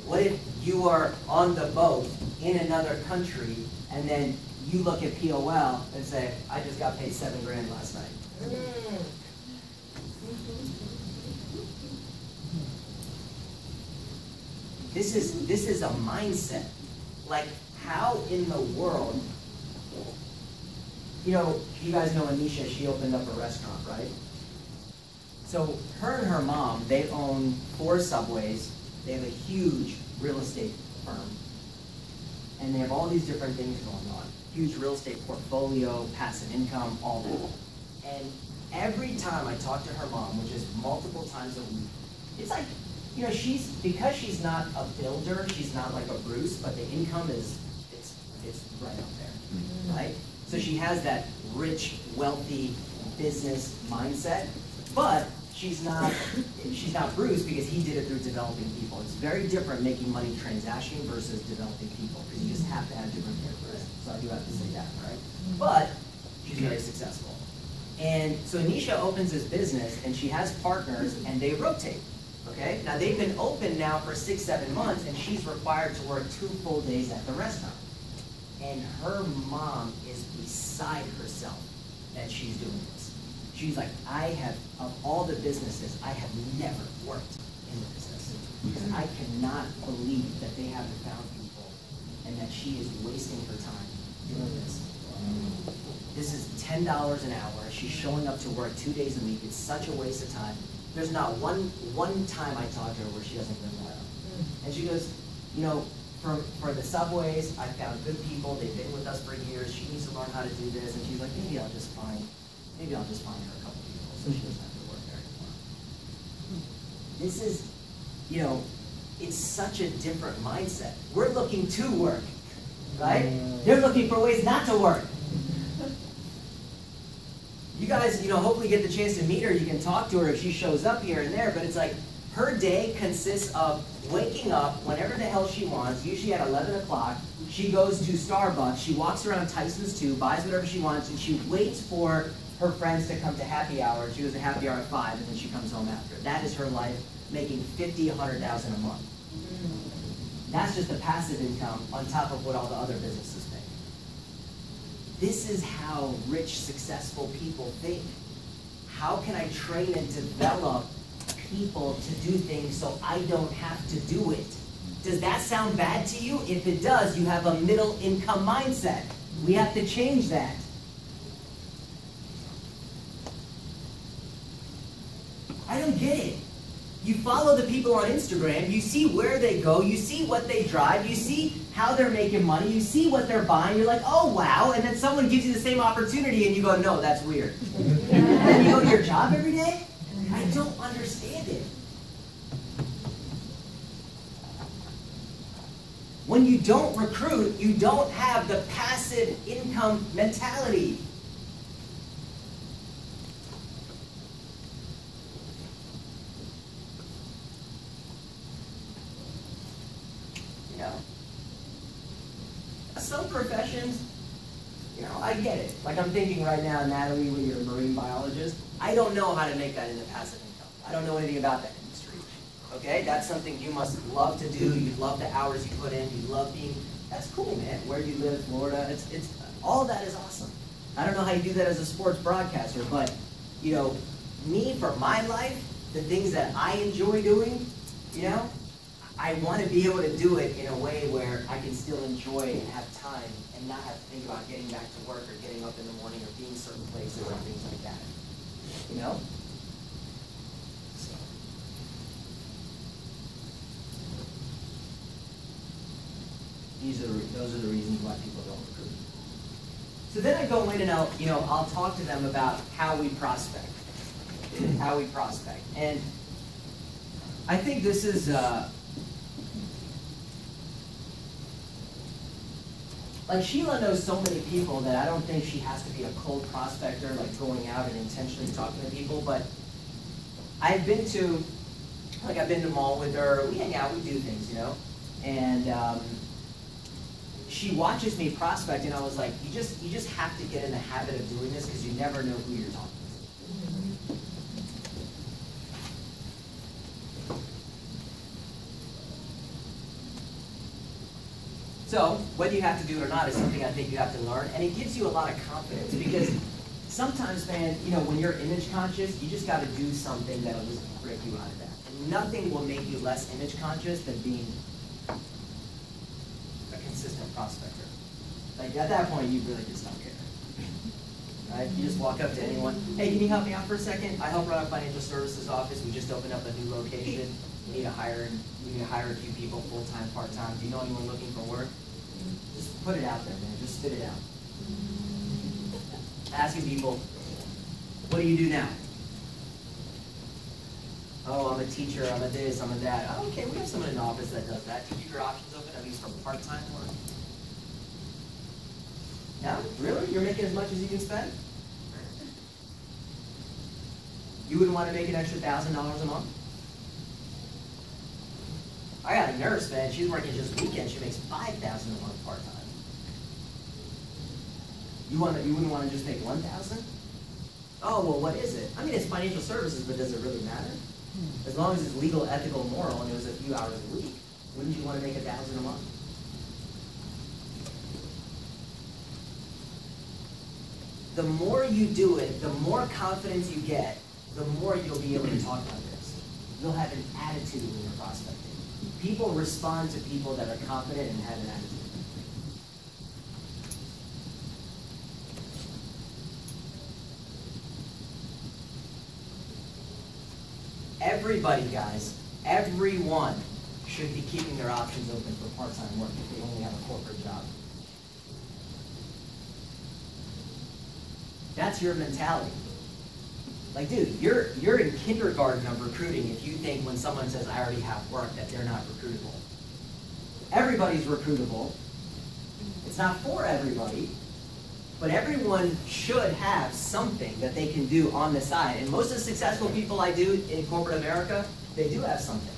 What if you are on the boat in another country and then you look at POL and say, I just got paid $7,000 last night? This is a mindset. Like, how in the world, you guys know Anisha, she opened up a restaurant, right? So her and her mom, they own 4 Subways. They have a huge real estate firm. And they have all these different things going on. Huge real estate portfolio, passive income, all that. And every time I talk to her mom, which is multiple times a week, it's like, because she's not a builder, she's not like a Bruce, but the income it's right up there, right? So she has that rich, wealthy business mindset, but she's not Bruce because he did it through developing people. It's very different making money transactioning versus developing people, because you just have to have different characteristics. So I do have to say that, right? But she's very successful. And so Anisha opens this business and she has partners and they rotate. Okay? Now they've been open now for 6-7 months and she's required to work 2 full days at the restaurant. And her mom is beside herself that she's doing this. She's like, of all the businesses, I have never worked in the business. Because I cannot believe that they haven't found people and that she is wasting her time doing this. This is $10 an hour. She's showing up to work 2 days a week. It's such a waste of time. There's not one time I talk to her where she doesn't bring that up. And she goes, for the Subways, I found good people. They've been with us for years. She needs to learn how to do this. And she's like, maybe I'll just find her a couple people so she doesn't have to work there anymore. This is, it's such a different mindset. We're looking to work. right? They're looking for ways not to work. You guys, hopefully get the chance to meet her. You can talk to her if she shows up here and there, but it's like her day consists of waking up whenever the hell she wants, usually at 11 o'clock. She goes to Starbucks, she walks around Tyson's too, buys whatever she wants, and she waits for her friends to come to happy hour. She goes to happy hour at 5, and then she comes home after. That is her life, making $50,000, $100,000 a month. That's just the passive income on top of what all the other businesses make. This is how rich, successful people think. How can I train and develop people to do things so I don't have to do it? Does that sound bad to you? If it does, you have a middle income mindset. We have to change that. I don't get it. You follow the people on Instagram, you see where they go, you see what they drive, you see how they're making money, you see what they're buying, you're like, oh wow, and then someone gives you the same opportunity and you go, no, that's weird. And then you go to your job every day? I don't understand it. When you don't recruit, you don't have the passive income mentality. Some professions, I get it. Like I'm thinking right now, Natalie, when you're a marine biologist, I don't know how to make that into passive income. I don't know anything about that industry. Okay, that's something you must love to do. You love the hours you put in. You love being. That's cool, man. Where you live, Florida. It's all of that is awesome. I don't know how you do that as a sports broadcaster, but me for my life, the things that I enjoy doing, I want to be able to do it in a way where I can still enjoy and have time and not have to think about getting back to work or getting up in the morning or being certain places or things like that. So. Those are the reasons why people don't recruit. So then I go in and I'll talk to them about how we prospect. How we prospect. And I think this is like Sheila knows so many people that I don't think she has to be a cold prospector, like going out and intentionally talking to people. But I've been to mall with her. We hang out, we do things, And she watches me prospect, and I was like, you just have to get in the habit of doing this because you never know who you're talking to. So, whether you have to do it or not is something I think you have to learn, and it gives you a lot of confidence because sometimes, man, when you're image conscious, you just got to do something that'll just break you out of that. And nothing will make you less image conscious than being a consistent prospector. Like at that point, you really just don't care. Right? You just walk up to anyone, hey, can you help me out for a second? I help run a financial services office. We just opened up a new location. We need to hire a few people, full-time, part-time. Do you know anyone looking for work? Just put it out there, man. Just spit it out. Asking people, what do you do now? Oh, I'm a teacher, I'm a this, I'm a that. Oh, okay, we have someone in the office that does that. Do you keep your options open, at least for part-time work? No? Really? You're making as much as you can spend? You wouldn't want to make an extra $1,000 a month? I got a nurse, man. She's working just weekends. She makes $5,000 a month part-time. You wouldn't want to just make $1,000? Oh, well, what is it? I mean, it's financial services, but does it really matter? As long as it's legal, ethical, moral, and it was a few hours a week, wouldn't you want to make $1,000 a month? The more you do it, the more confidence you get, the more you'll be able to talk about this. You'll have an attitude when you're prospecting. People respond to people that are confident and have an attitude. Everybody, guys, everyone should be keeping their options open for part-time work if they only have a corporate job. That's your mentality. Like, dude, you're in kindergarten of recruiting if you think when someone says, I already have work, that they're not recruitable. Everybody's recruitable. It's not for everybody, but everyone should have something that they can do on the side. And most of the successful people I do in corporate America, they do have something.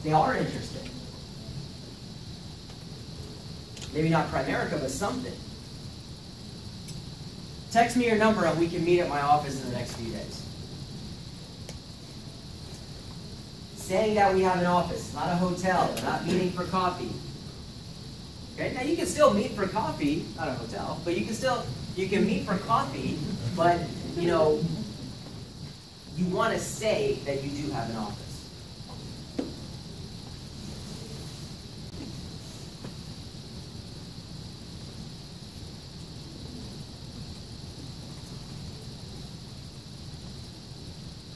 They are interested. Maybe not Primerica, but something. Text me your number and we can meet at my office in the next few days. Saying that we have an office, not a hotel, we're not meeting for coffee. Okay, now you can still meet for coffee, not a hotel, but you can meet for coffee, but you know, you want to say that you do have an office.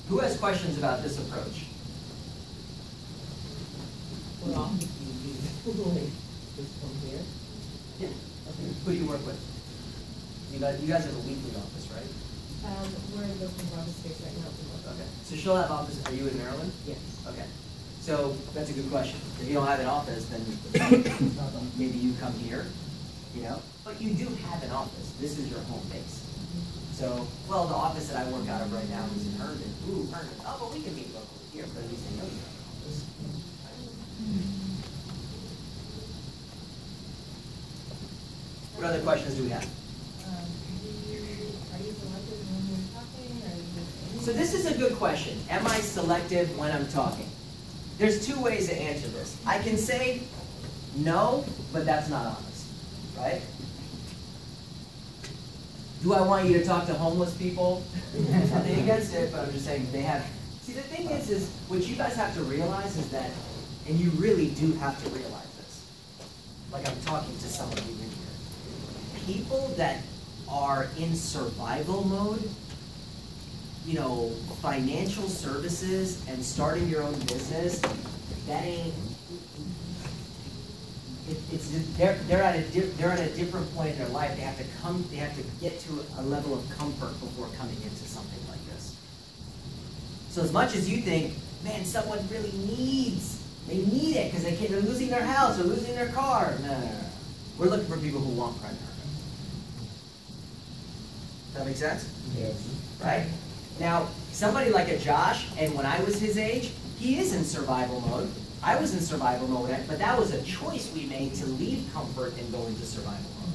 Who has questions about this approach? What office do you use? Just from here? Yeah. Okay. Who do you work with? You guys have a weekly office, right? We're looking for office space right now. Okay. So she'll have office. Are you in Maryland? Yes. Okay. So that's a good question. If you don't have an office, then maybe you come here, you know. But you do have an office. This is your home base. So, well, the office that I work out of right now is in Herndon. Ooh, Herndon. Oh, but we can meet locally here, but at least I know you have an office. What other questions do we have? Are you selective when you're talking? Are you just... So this is a good question. Am I selective when I'm talking? There's two ways to answer this. I can say no, but that's not honest, right? Do I want you to talk to homeless people? Nothing against it, but I'm just saying they have. See, the thing is what you guys have to realize is that, and you really do have to realize this. Like I'm talking to some of you in here. People that are in survival mode, you know, financial services and starting your own business, that ain't. They're at a different point in their life. They have to get to a level of comfort before coming into something like this. So as much as you think, man, someone really they need it because they're losing their house or losing their car. No. We're looking for people who want Primerica. Does that make sense? Yes. Right? Now, somebody like a Josh, and when I was his age, he is in survival mode. I was in survival mode, but that was a choice we made to leave comfort and go into survival mode.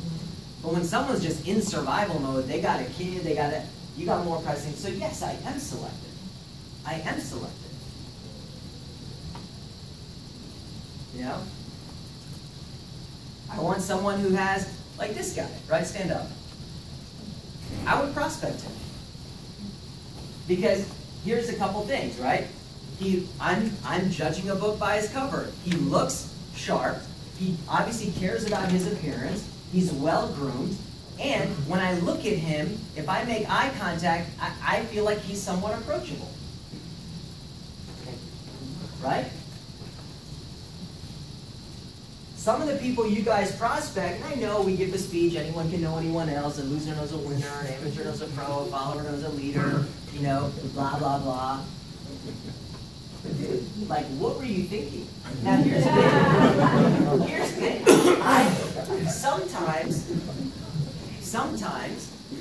But when someone's just in survival mode, they got a kid, you got more pressing. So yes, I am selective. I am selective. You know? I want someone who has, like this guy, right? Stand up. I would prospect him. Because here's a couple things, right? I'm judging a book by his cover. He looks sharp. He obviously cares about his appearance. He's well groomed. And when I look at him, if I make eye contact, I feel like he's somewhat approachable. Right? Some of the people you guys prospect, and I know we give the speech, anyone can know anyone else, a loser knows a winner, an amateur knows a pro, a follower knows a leader, you know, blah, blah, blah. Dude, like, what were you thinking? Now, here's the thing. Sometimes,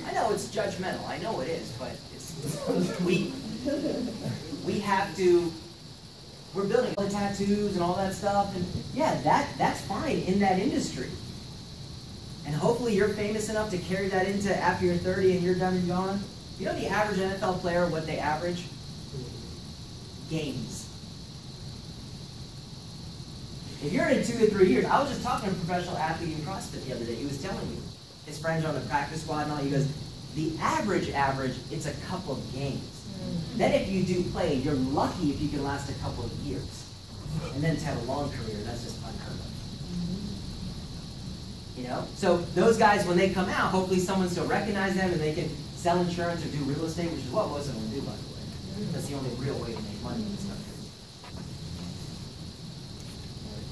I know it's judgmental. I know it is, but we have to. We're building all the tattoos and all that stuff, and yeah, that's fine in that industry. And hopefully, you're famous enough to carry that into after you're 30 and you're done and gone. You know the average NFL player, what they average? Games. If you're in 2 to 3 years, I was just talking to a professional athlete in CrossFit the other day. He was telling me, his friends are on the practice squad and all, he goes, the average, it's a couple of games. Then if you do play, you're lucky if you can last a couple of years. And then to have a long career, that's just unheard of. You know? So those guys, when they come out, hopefully someone still recognizes them and they can sell insurance or do real estate, which is what most of them do, by the way. That's the only real way to make money in this country.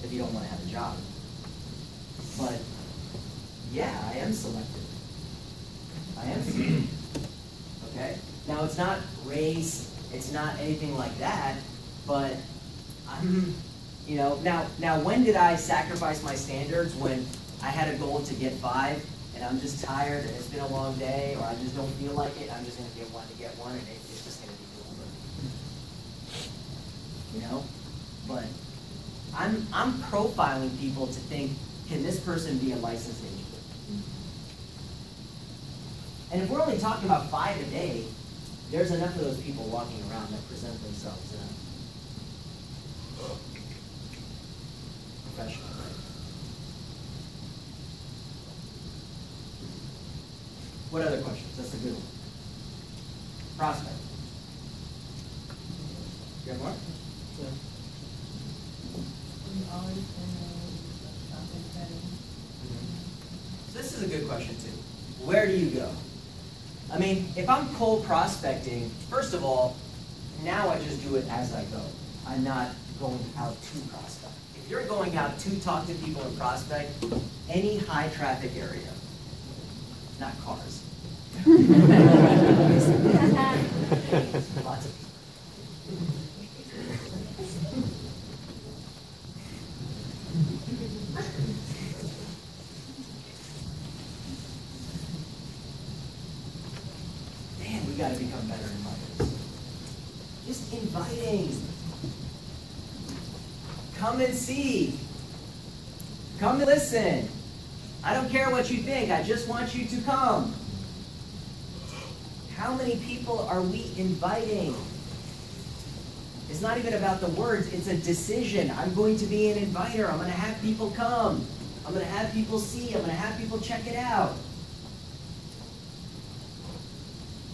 If you don't want to have a job. But, yeah, I am selective. I am selective. Okay? Now, it's not race, it's not anything like that, but I'm, you know, now when did I sacrifice my standards? When I had a goal to get 5, and I'm just tired, and it's been a long day, or I just don't feel like it, I'm just gonna get one, and it's just gonna be doable. You know? But I'm profiling people to think, can this person be a licensed agent? And if we're only talking about 5 a day, there's enough of those people walking around that present themselves in a professional way. What other questions? That's a good one. Prospect. You have more? Yeah. We always in something setting. So this is a good question too. Where do you go? I mean, if I'm cold prospecting, first of all, now I just do it as I go. I'm not going out to prospect. If you're going out to talk to people and prospect, any high traffic area, not cars. Lots of people. Man, we gotta become better inviters. Just inviting. Come and see. Come and listen. I don't care what you think, I just want you to come. How many people are we inviting? It's not even about the words, it's a decision. I'm going to be an inviter. I'm going to have people come. I'm going to have people see. I'm going to have people check it out.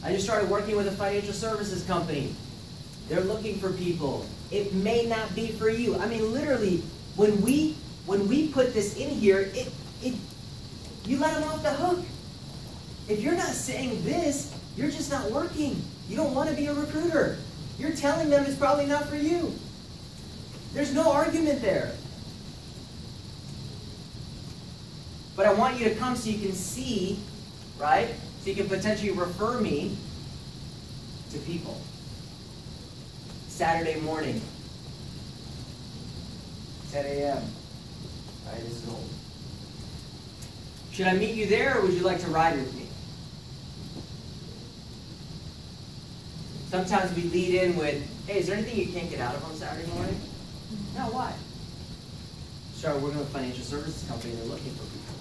I just started working with a financial services company. They're looking for people. It may not be for you. I mean, literally, when we put this in here, you let them off the hook. If you're not saying this, you're just not working. You don't want to be a recruiter. You're telling them it's probably not for you. There's no argument there. But I want you to come so you can see, right? So you can potentially refer me to people. Saturday morning, 10 a.m. All right, this is old. Should I meet you there, or would you like to ride with me? Sometimes we lead in with, hey, is there anything you can't get out of on Saturday morning? No, why? Started working with a financial services company, they're looking for people.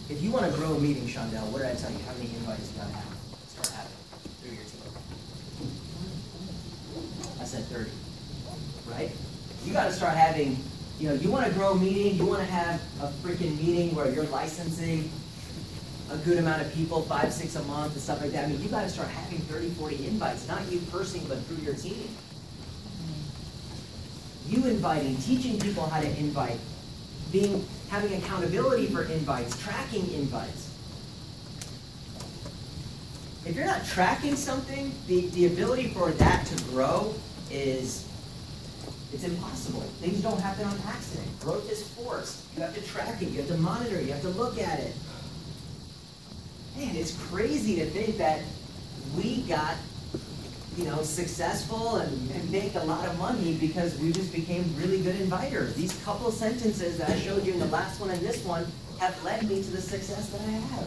If you want to grow a meeting, Shondell, what did I tell you? How many invites you got to have? Start having through your team. I said 30, right? You got to start having, you want to grow a meeting, you want to have a freaking meeting where you're licensing a good amount of people, 5, 6 a month and stuff like that. I mean, you got to start having 30, 40 invites, not you personally, but through your team. You inviting, teaching people how to invite, having accountability for invites, tracking invites. If you're not tracking something, the ability for that to grow it's impossible. Things don't happen on accident. Growth is forced. You have to track it. You have to monitor it. You have to look at it. Man, it's crazy to think that we got, successful and make a lot of money because we just became really good inviters. These couple sentences that I showed you in the last one and this one have led me to the success that I have.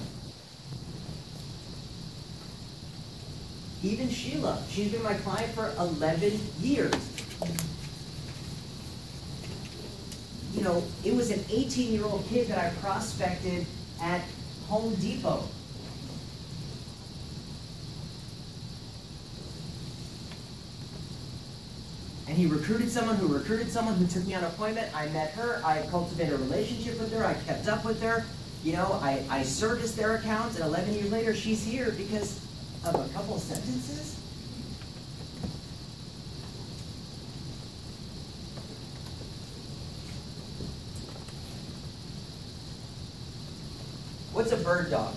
Even Sheila, she's been my client for 11 years. It was an 18-year-old kid that I prospected at Home Depot. And he recruited someone who took me on an appointment. I met her. I cultivated a relationship with her. I kept up with her. I serviced their accounts. And 11 years later, she's here because of a couple sentences. What's a bird dog?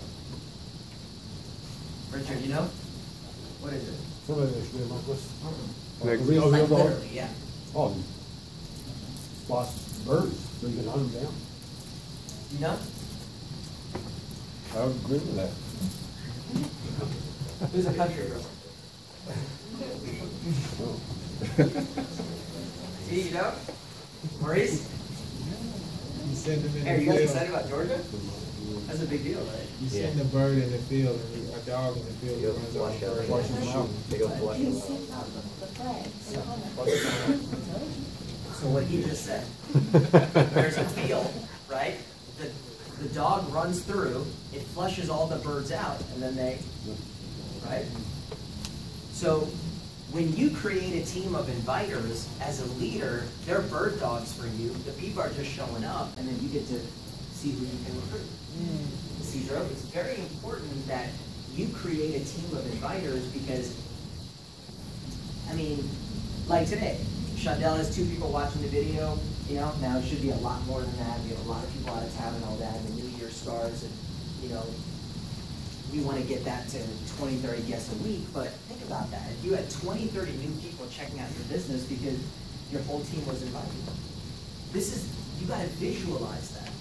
Richard, you know? What is it? Somebody that should be like this. Like A real Like dog? literally, yeah. Oh, spots birds, so you can hunt them down. You know? I would agree with that. Who's a country girl? See, you know? Maurice? You send them in Hey, are the you guys field. excited about Georgia? That's a big deal, right? You send a bird in the field and a dog in the field Go runs flush over out. the bird. Flush them out. They go flush You them see out. the flag. So what he just said, there's a field, right? The dog runs through, it flushes all the birds out, and then they, right? So when you create a team of inviters, as a leader, they're bird dogs for you. The people are just showing up, and then you get to see who you can recruit. See, Joe, it's very important that you create a team of inviters because, I mean, like today, Shondell has 2 people watching the video. You know, now it should be a lot more than that. We have a lot of people out of town and all that. The new year starts, and you know, we want to get that to 20, 30 guests a week. But think about that. If you had 20, 30 new people checking out your business because your whole team was invited, you got to visualize that.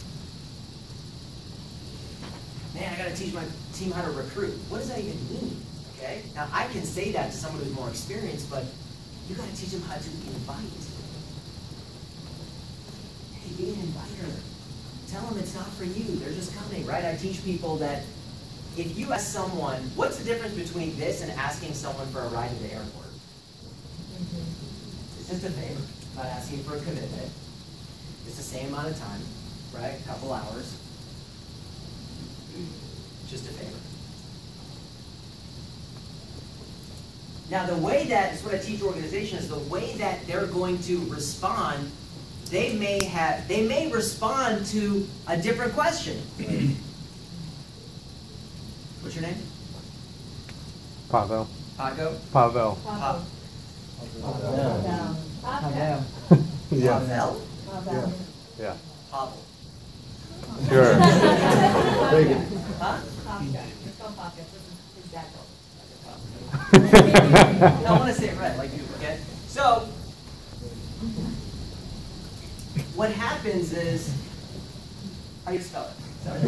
Man, I got to teach my team how to recruit. What does that even mean? Okay. Now I can say that to someone who's more experienced, but you got to teach them how to invite. Hey, be an inviter. Tell them it's not for you. They're just coming, right? I teach people that if you ask someone, what's the difference between this and asking someone for a ride to the airport? It's just a favor. Not asking for a commitment. It's the same amount of time, right? A couple hours. Just a favor. Now the way that, is what I teach organizations, the way that they're going to respond, they may respond to a different question. What's your name? Pavel. Paco? Pavel. Pa- Yeah. Pavel? Yeah. Pavel. Sure. Take it. Huh? It's called pocket. This is exactly. No, I want to say it right, like you, okay? So, what happens is, how do you spell it? Sorry.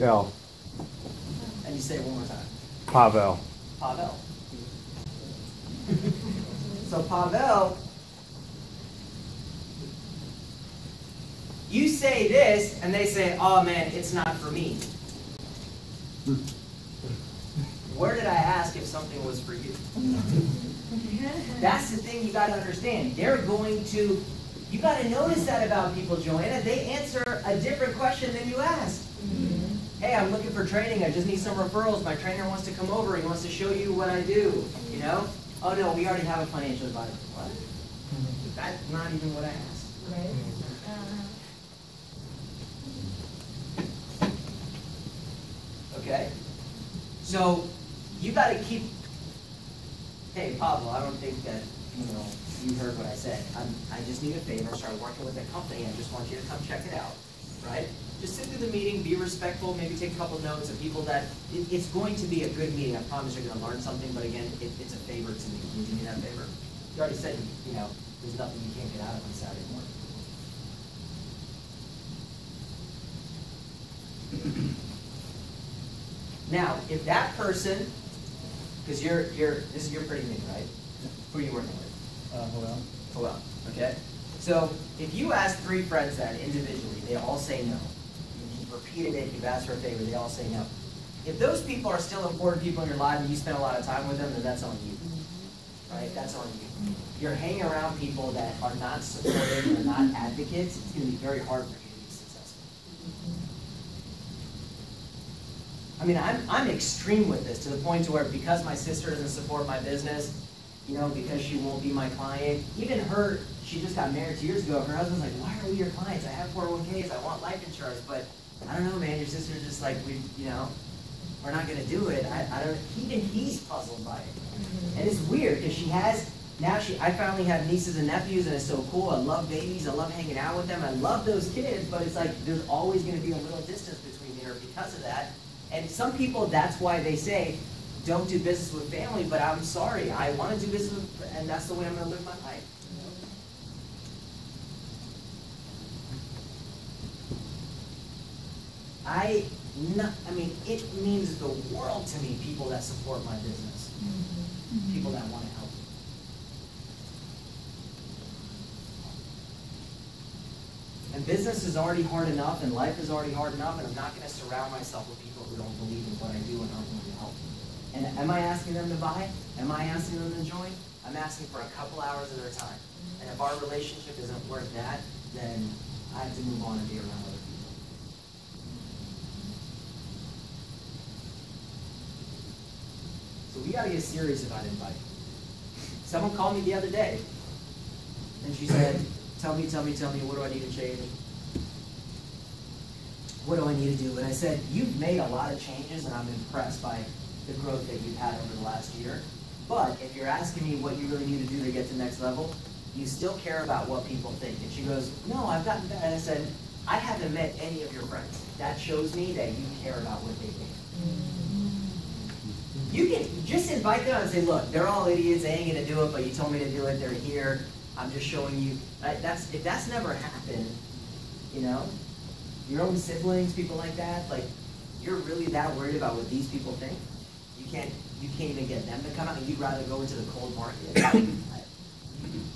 Pavel. And you say it one more time. Pavel. Pavel. So Pavel, you say this, and they say, oh man, it's not for me. Where did I ask if something was for you? That's the thing you got to understand. They're going to, you got to notice that about people, Joanna. They answer a different question than you asked. Hey, I'm looking for training. I just need some referrals. My trainer wants to come over. He wants to show you what I do. You know? Oh no, we already have a financial advisor. What? That's not even what I asked. Right? Okay? So, you got to keep, hey, Pablo, I don't think that, you heard what I said. I just need a favor, start working with a company. I just want you to come check it out, right? Just sit through the meeting, be respectful, maybe take a couple notes of people that, it's going to be a good meeting. I promise you're going to learn something, but again, it's a favor to me. Can you do me that favor? You already said, there's nothing you can't get out of on Saturday morning. Now, if that person, because this is your pretty new, right? Who are you working with? Well, okay. So if you ask 3 friends that individually, they all say no. You've repeated it, you've asked for a favor, they all say no. If those people are still important people in your life and you spend a lot of time with them, then that's on you. Right? That's on you. You're hanging around people that are not supportive or not advocates, it's going to be very hard for you to be successful. I mean, I'm extreme with this to the point to where because my sister doesn't support my business, because she won't be my client, even her, she just got married 2 years ago, her husband's like, why are we your clients? I have 401ks, I want life insurance, but I don't know, man, your sister's just like, we're not going to do it. Even he's puzzled by it. And it's weird because I finally have nieces and nephews and it's so cool. I love babies, I love hanging out with them, I love those kids, but it's like there's always going to be a little distance between here because of that. And some people, that's why they say, don't do business with family, but I'm sorry, I want to do business with, and that's the way I'm going to live my life. it means the world to me, people that support my business. People that want to help me. And business is already hard enough, and life is already hard enough, and I'm not going to surround myself with people who don't believe in what I do and aren't willing to help me. And am I asking them to buy? Am I asking them to join? I'm asking for a couple hours of their time. And if our relationship isn't worth that, then I have to move on and be around other people. So we got to get serious about inviting. Someone called me the other day, and she said, tell me, what do I need to change? What do I need to do? And I said, you've made a lot of changes, and I'm impressed by the growth that you've had over the last year. But if you're asking me what you really need to do to get to the next level, you still care about what people think. And she goes, no, I've gotten better. And I said, I haven't met any of your friends. That shows me that you care about what they think. You can just invite them and say, look, they're all idiots, they ain't gonna do it, but you told me to do it, they're here, I'm just showing you. If that's never happened, you know, your own siblings, people like that, like, you're really that worried about what these people think? You can't even get them to come out, and you'd rather go into the cold market.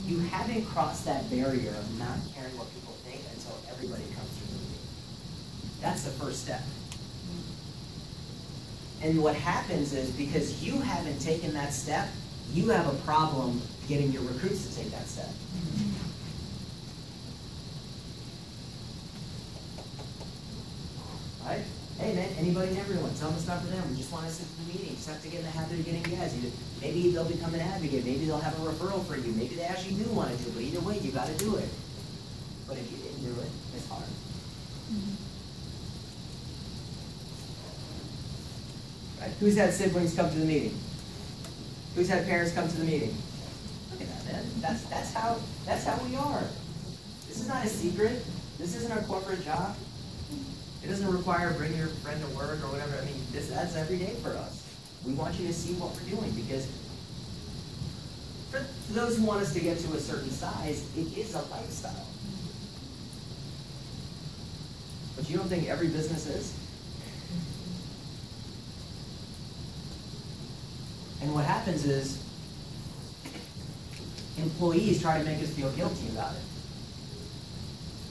You haven't crossed that barrier of not caring what people think until everybody comes through the meeting. That's the first step. And what happens is, because you haven't taken that step, you have a problem getting your recruits to take that step. Right? Hey man, anybody and everyone, tell them it's not for them. We just want to sit in the meeting. Just have to get in the habit of getting yes. Maybe they'll become an advocate. Maybe they'll have a referral for you. Maybe they actually do want to do it. But either way, you got to do it. But if you didn't do it, it's hard. Right? Who's had siblings come to the meeting? Who's had parents come to the meeting? Look at that, man. That's how we are. This is not a secret. This isn't a corporate job. It doesn't require bring your friend to work or whatever. I mean, that's every day for us. We want you to see what we're doing, because for those who want us to get to a certain size, it is a lifestyle. But you don't think every business is? And what happens is, employees try to make us feel guilty about it.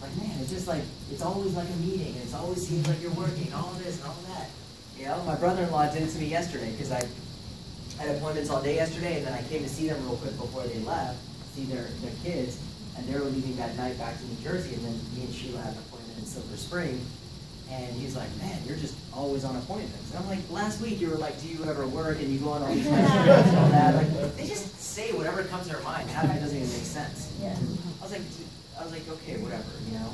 Like, man, it's just like, it's always like a meeting, and it always seems like you're working, all this and all that. You know, my brother-in-law did it to me yesterday, because I had appointments all day yesterday, and then I came to see them real quick before they left, see their kids, and they were leaving that night back to New Jersey, and then me and Sheila had an appointment in Silver Spring. And he's like, man, you're just always on appointments. And I'm like, last week you were like, do you ever work? And you go on all these restaurants and all that. Like, they just say whatever comes to their mind. Half of it doesn't even make sense. Yeah. I was like, okay, whatever, you know.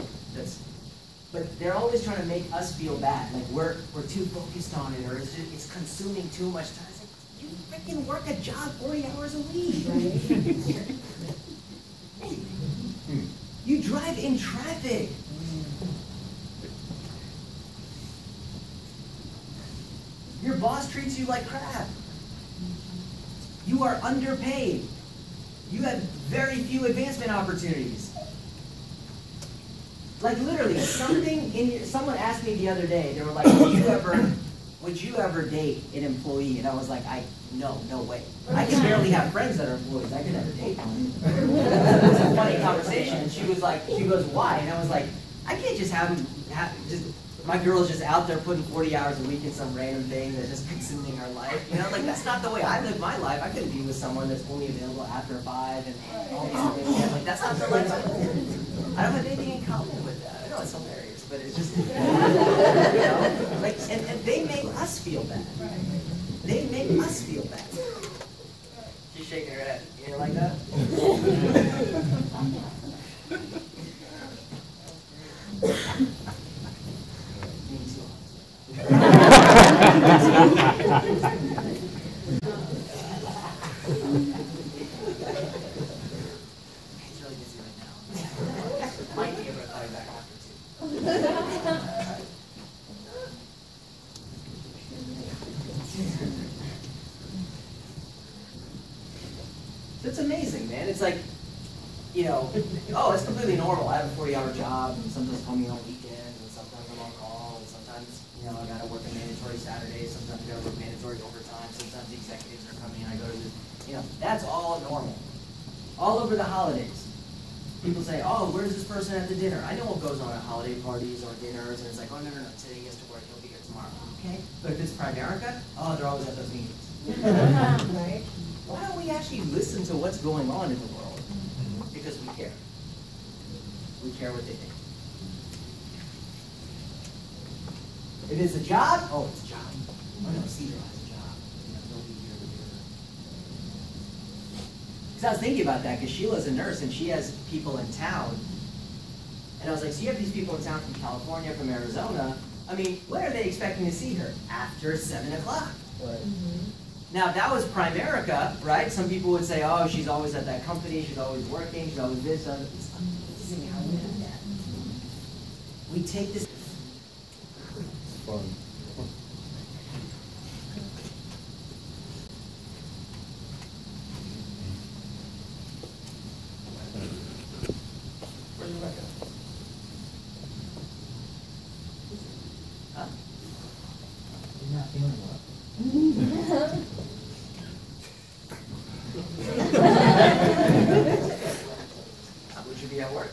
But they're always trying to make us feel bad. Like we're too focused on it, or it's consuming too much time. It's like, you freaking work a job 40 hours a week. Right? Hey, you drive in traffic. Your boss treats you like crap. You are underpaid. You have very few advancement opportunities. Like literally, someone asked me the other day, they were like, would you ever date an employee? And I was like, no way. I can barely have friends that are employees. I could never date one. It was a funny conversation, and she goes, why? And I was like, I can't just my girl's just out there putting 40 hours a week in some random thing that's just consuming her life. You know, like that's not the way I live my life. I couldn't be with someone that's only available after 5 and all these things. Like that's not the life I live. I don't have anything in common with that. I know it's hilarious, but it's just, you know, like, and they make us feel bad. They make us feel bad. She's shaking her head. You know, like that? He's really busy right now. Might be able to call you back after too. It's amazing, man. It's like you know, oh, it's completely normal. I have a 40-hour job, and sometimes call me on weekends, and sometimes I'm on call, and sometimes, you know, I gotta work a mandatory Saturday, sometimes I gotta work mandatory overtime, sometimes the executives are coming, and I go to the, you know, that's all normal. All over the holidays. People say, oh, where's this person at the dinner? I know what goes on at holiday parties or dinners, and it's like, oh, no, today he has to work, he'll be here tomorrow. Okay, but if it's Primerica, oh, they're always at those meetings. Right? Why don't we actually listen to what's going on in the world? Because we care. We care what they think. If it's a job, oh, it's a job. Oh no, Cedar has a job. You know, nobody here would do it. Because I was thinking about that, because Sheila's a nurse and she has people in town. And I was like, so you have these people in town from California, from Arizona. I mean, when are they expecting to see her? After 7 o'clock. Right. Now, if that was Primerica, right? Some people would say, oh, she's always at that company, she's always working, she's always this, other. It's amazing how we do that. We take this. Fun. Where's Rebecca? Huh? You're not feeling well. Would you be at work?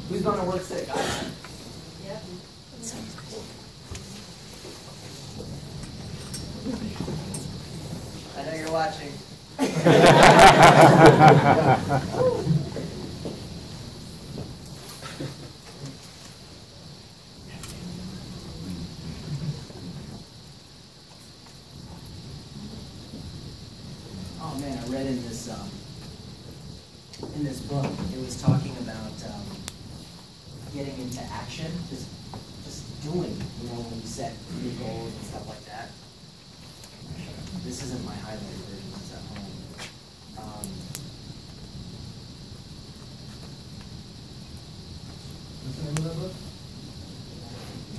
Who's going to work sick? Yep. I know you're watching. Oh man, I read in this book, it was talking about getting into action, just doing, you know, when you set new goals and stuff like that. This isn't my highlighted version, it's at home. What's the name of that book?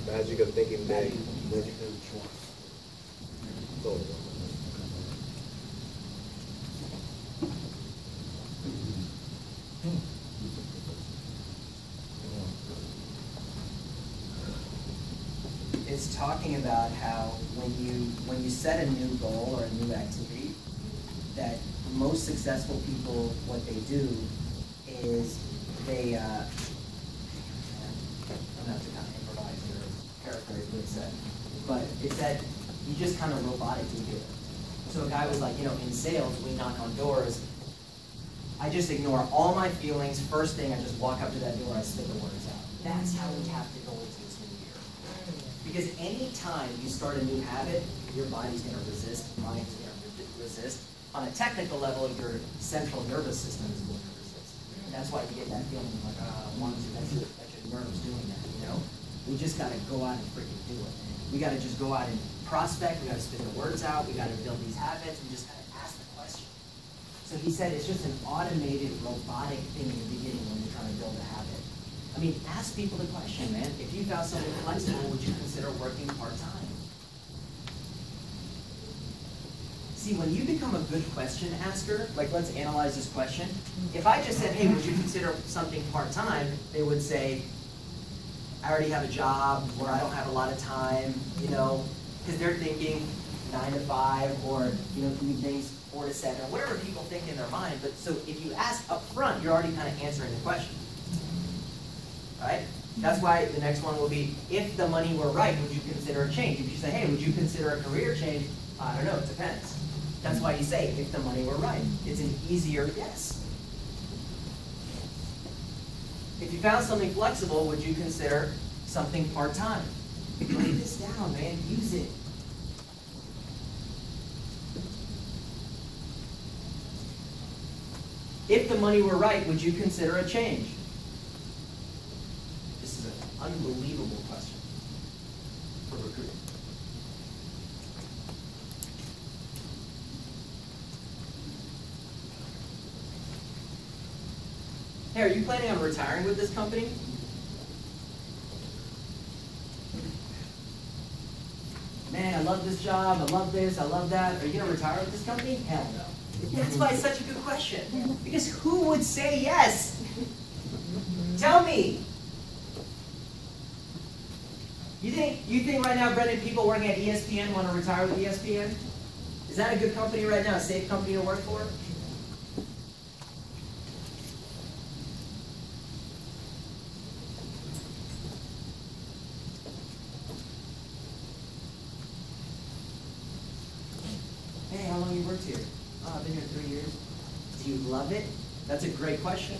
Magic of Thinking Big. Magic of choice. It's talking about how when you set a new goal or a new activity, that most successful people, what they do is they, I'm gonna have to kind of improvise or paraphrase what it said, but it said you just kind of robotically do it. So a guy was like, you know, in sales, we knock on doors, I just ignore all my feelings, first thing, I just walk up to that door, I spit the words out. That's how we have to go into this new year. Because any time you start a new habit, your body's going to resist, your mind's going to resist. On a technical level, your central nervous system is going to resist. And that's why you get that feeling like, that's your nerves doing that, you know? We just got to go out and freaking do it. We got to just go out and prospect, we got to spit the words out, we got to build these habits, we just got to ask the question. So he said it's just an automated, robotic thing in the beginning when you're trying to build a habit. I mean, ask people the question, man. If you found something flexible, would you consider working part-time? See, when you become a good question asker, like let's analyze this question. If I just said, hey, would you consider something part-time? They would say, I already have a job, or I don't have a lot of time, you know, because they're thinking 9 to 5, or, you know, evenings 4 to 7, or whatever people think in their mind. But so if you ask up front, you're already kind of answering the question. Right? That's why the next one will be, if the money were right, would you consider a change? If you say, hey, would you consider a career change? I don't know, it depends. That's why you say, if the money were right. It's an easier yes. If you found something flexible, would you consider something part-time? Write this down, man, use it. If the money were right, would you consider a change? This is an unbelievable question for recruiting. Hey, are you planning on retiring with this company? Man, I love this job, I love this, I love that. Are you going to retire with this company? Hell no. That's why it's such a good question. Because who would say yes? Tell me. You think right now, Brendan, people working at ESPN want to retire with ESPN? Is that a good company right now, a safe company to work for? Hey, how long you worked here? Oh, I've been here 3 years. Do you love it? That's a great question.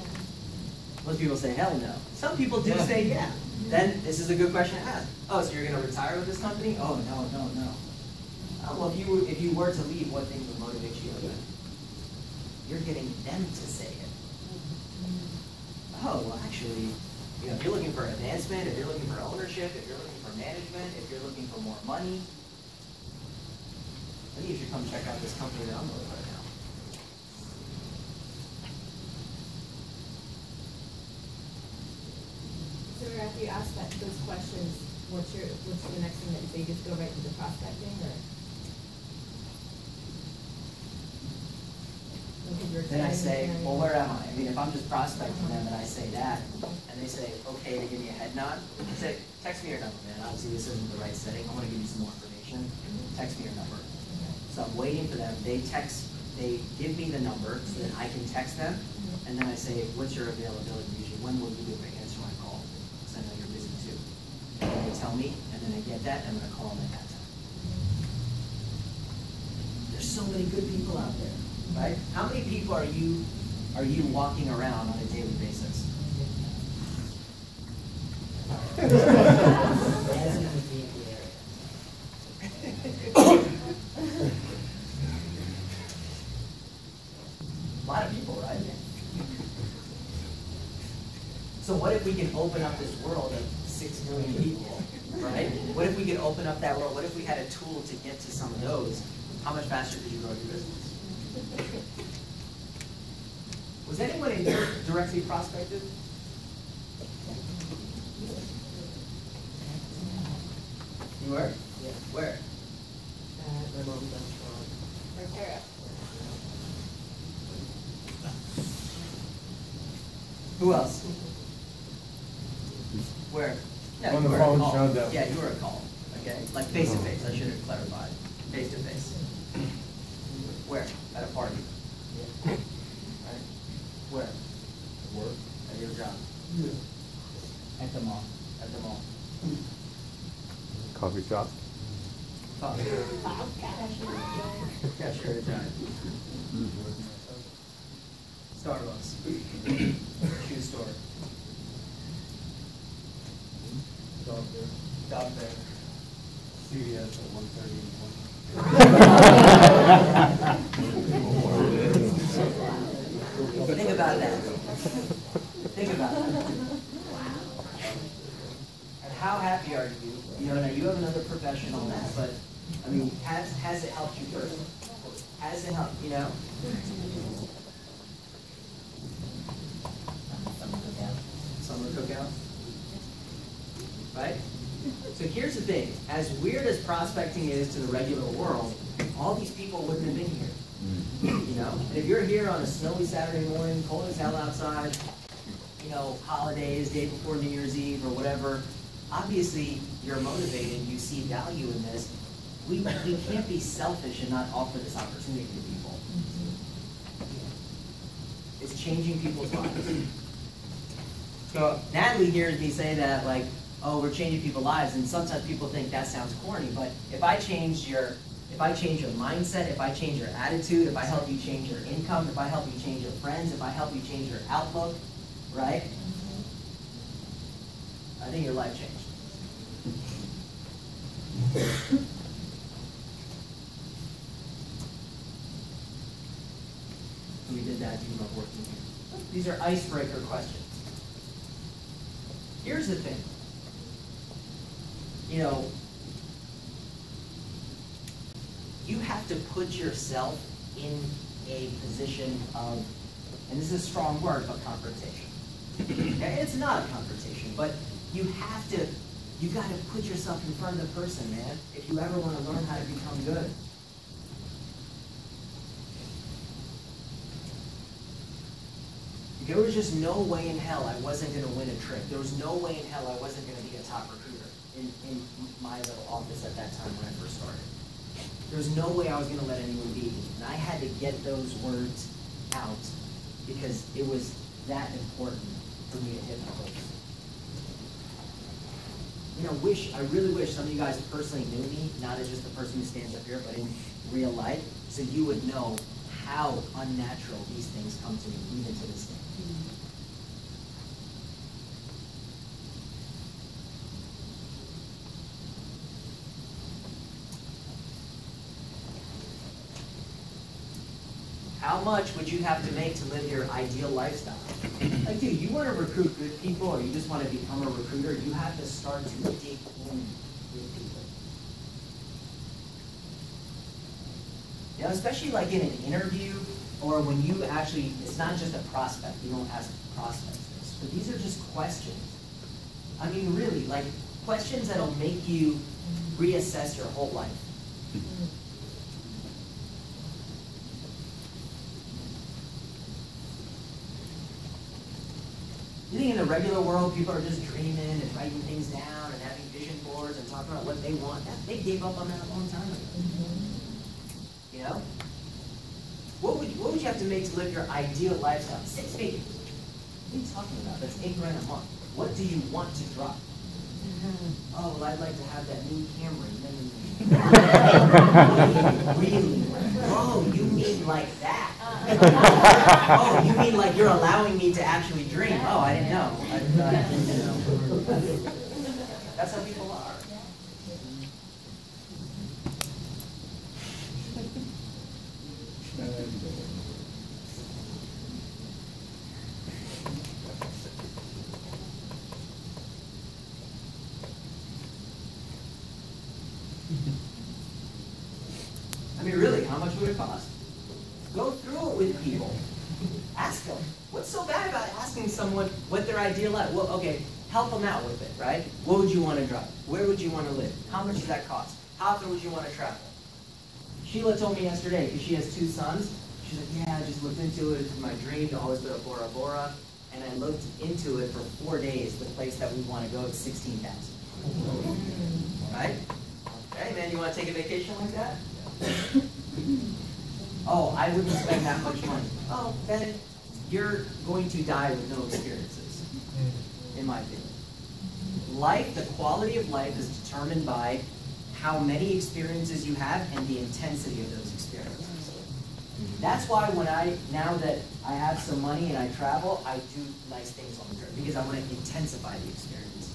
Most people say, hell no. Some people do say, yeah. Then this is a good question to ask. Oh, so you're going to retire with this company? Oh, no. Well, if you were to leave, what things would motivate you to leave? You're getting them to say it. Oh, well, actually, if you're looking for advancement, if you're looking for ownership, if you're looking for management, if you're looking for more money, I think you should come check out this company that I'm with right now. So after you ask those questions, what's the next thing that you say? Just go right to the prospecting, or? Then I say, well, where am I? I mean, if I'm just prospecting them and I say that, and they say, okay, they give me a head nod, I say, text me your number, man. Obviously, this isn't the right setting. I want to give you some more information. Text me your number. So I'm waiting for them. They give me the number so that I can text them, and then I say, what's your availability usually? When will you be able to answer my call? Because I know you're busy too. And then they tell me, and then I get that, and I'm going to call them at that time. There's so many good people out there. Right? How many people are you walking around on a daily basis? A lot of people, right? So what if we can open up this world of 6 million people, right? What if we could open up that world? What if we had a tool to get to some of those? How much faster could you grow your business? Was anyone in here directly prospected? You were? Yeah. Where? My mom's restaurant. Who else? Where? No, On you the were a phone, call. showed them. Yeah, you were a call. Okay, like face to face. I should have clarified. Face to face. Where? At a party. Yeah. Right? Where? Work. At your job. At the mall. At the mall. Coffee shop. Coffee. Cashier at a giant. Starbucks. Shoe store. Dog fair. CVS at 1:30 in the morning. Think about that. Think about that. And how happy are you? You know, now you have another profession on that, but I mean, has it helped you personally? Has it helped, you know? Summer cookout. Right? So here's the thing. As weird as prospecting is to the regular world, all these people wouldn't have been here. You know? And if you're here on a snowy Saturday morning, cold as hell outside, you know, holidays, day before New Year's Eve or whatever, obviously you're motivated, you see value in this. We can't be selfish and not offer this opportunity to people. It's changing people's lives. So Natalie hears me say that, like, oh, we're changing people's lives, and sometimes people think that sounds corny, but if I change your mindset, if I change your attitude, if I help you change your income, if I help you change your friends, if I help you change your outlook, right? I think your life changed. So we did that, you love working here. These are icebreaker questions. Here's the thing. You know, you have to put yourself in a position of, and this is a strong word, but confrontation. It's not a confrontation, but you got to put yourself in front of the person, man, if you ever want to learn how to become good. There was just no way in hell I wasn't going to win a trip. There was no way in hell I wasn't going to be a top recruiter in my little office at that time when I first started. There was no way I was going to let anyone beat me. And I had to get those words out because it was that important for me to hit my hopes. You know, I really wish some of you guys personally knew me, not as just the person who stands up here, but in real life, so you would know how unnatural these things come to me, even to this day. How much would you have to make to live your ideal lifestyle? Like, dude, you want to recruit good people or you just want to become a recruiter, you have to start to dig in with people. You know, especially like in an interview or when you actually, it's not just a prospect, you don't ask prospects this, but these are just questions. I mean, really, like questions that'll make you reassess your whole life. You think in the regular world, people are just dreaming and writing things down and having vision boards and talking about what they want. They gave up on that a long time ago. You know? What would you have to make to live your ideal lifestyle? 6 figures. What are you talking about? That's $8 grand a month. What do you want to drop? Oh, well, I'd like to have that new Camry. Really? Oh, you mean like that? Oh, you mean like you're allowing me to actually dream? Oh, I didn't know. I didn't know. That's how people are. I mean, really, how much would it cost? Go through it with people. Ask them. What's so bad about asking someone what their ideal life? Well, okay, help them out with it, right? What would you want to drive? Where would you want to live? How much does that cost? How often would you want to travel? Sheila told me yesterday, because she has 2 sons, she's like, yeah, I just looked into it. It's my dream to always go to Bora Bora. And I looked into it for 4 days. The place that we want to go is $16,000. Right? Hey, man, you want to take a vacation like that? Oh, I wouldn't spend that much money. Oh, then you're going to die with no experiences, in my opinion. Life, the quality of life is determined by how many experiences you have and the intensity of those experiences. That's why now that I have some money and I travel, I do nice things on the trip because I want to intensify the experience.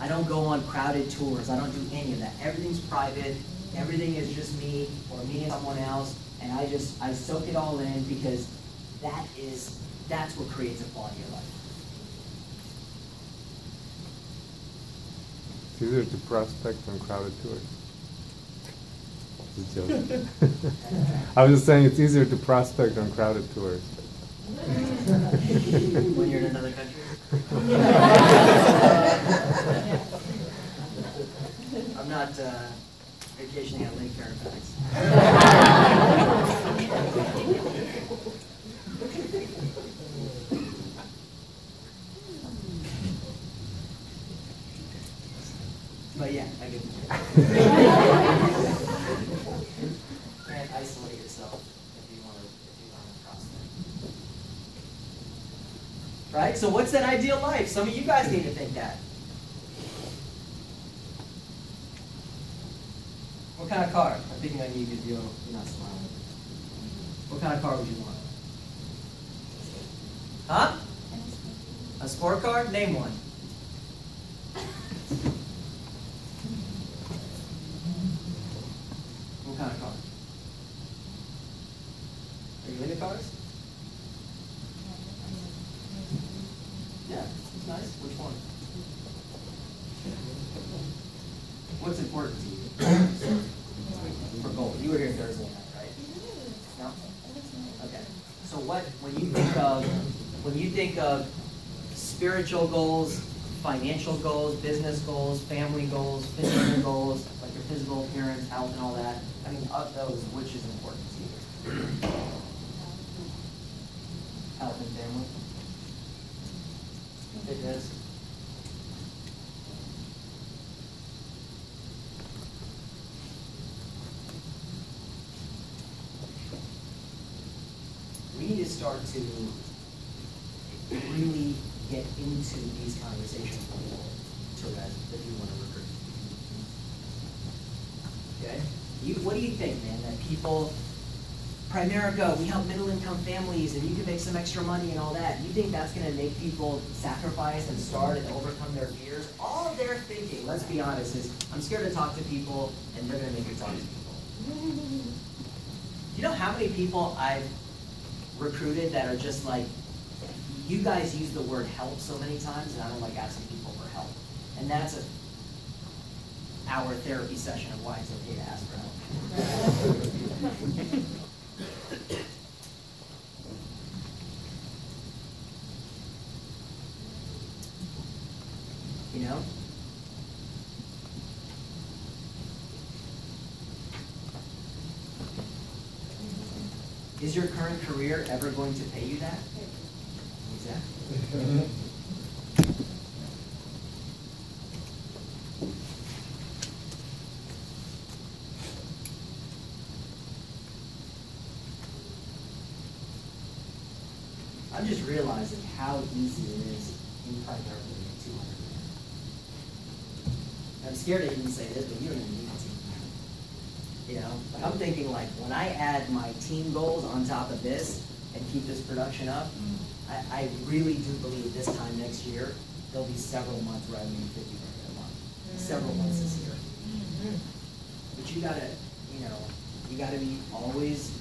I don't go on crowded tours. I don't do any of that. Everything's private. Everything is just me or me and someone else, and I soak it all in because that's what creates a quality of life. It's easier to prospect on crowded tours. Just joking. I was just saying it's easier to prospect on crowded tours. When you're in another country? I'm not vacationing at Lake Fairfax. But yeah, I get it. Can't isolate yourself if you want to prospect. Right? So what's that ideal life? Some of you guys need to think that. What kind of car? I'm thinking on you because you're not smiling. What kind of car would you want? Huh? A sport car? Name one. What kind of car? Are you into cars? Yeah, it's nice. Which one? What's important to you? For gold. You were here Thursday night, right? No? Okay. So when you think of spiritual goals, financial goals, business goals, family goals, physical goals, like your physical appearance, health and all that, I mean, of those, which is important to you? Health and family? fitness. We need to start to really get into these conversations to guys that you want to recruit. Okay? What do you think, man, that people, Primerica, we help middle-income families, and you can make some extra money and all that. You think that's going to make people sacrifice and start and overcome their fears? All they're thinking, let's be honest, is I'm scared to talk to people, and they're going to make you talk to people. You know how many people I've recruited that are just like, you guys use the word help so many times, and I don't like asking people for help. And that's our therapy session of why it's okay to ask for help. You know? Is your current career ever going to pay you that? Exactly. I'm just realizing how easy it is in Primerica to make 200 grand. I'm scared to even say this, but you don't even need a team. You know, but I'm thinking like when I add my team goals on top of this and keep this production up, I really do believe this time next year there'll be several months where I make 50 grand a month. Several months this year. But you gotta, you know, you gotta be always,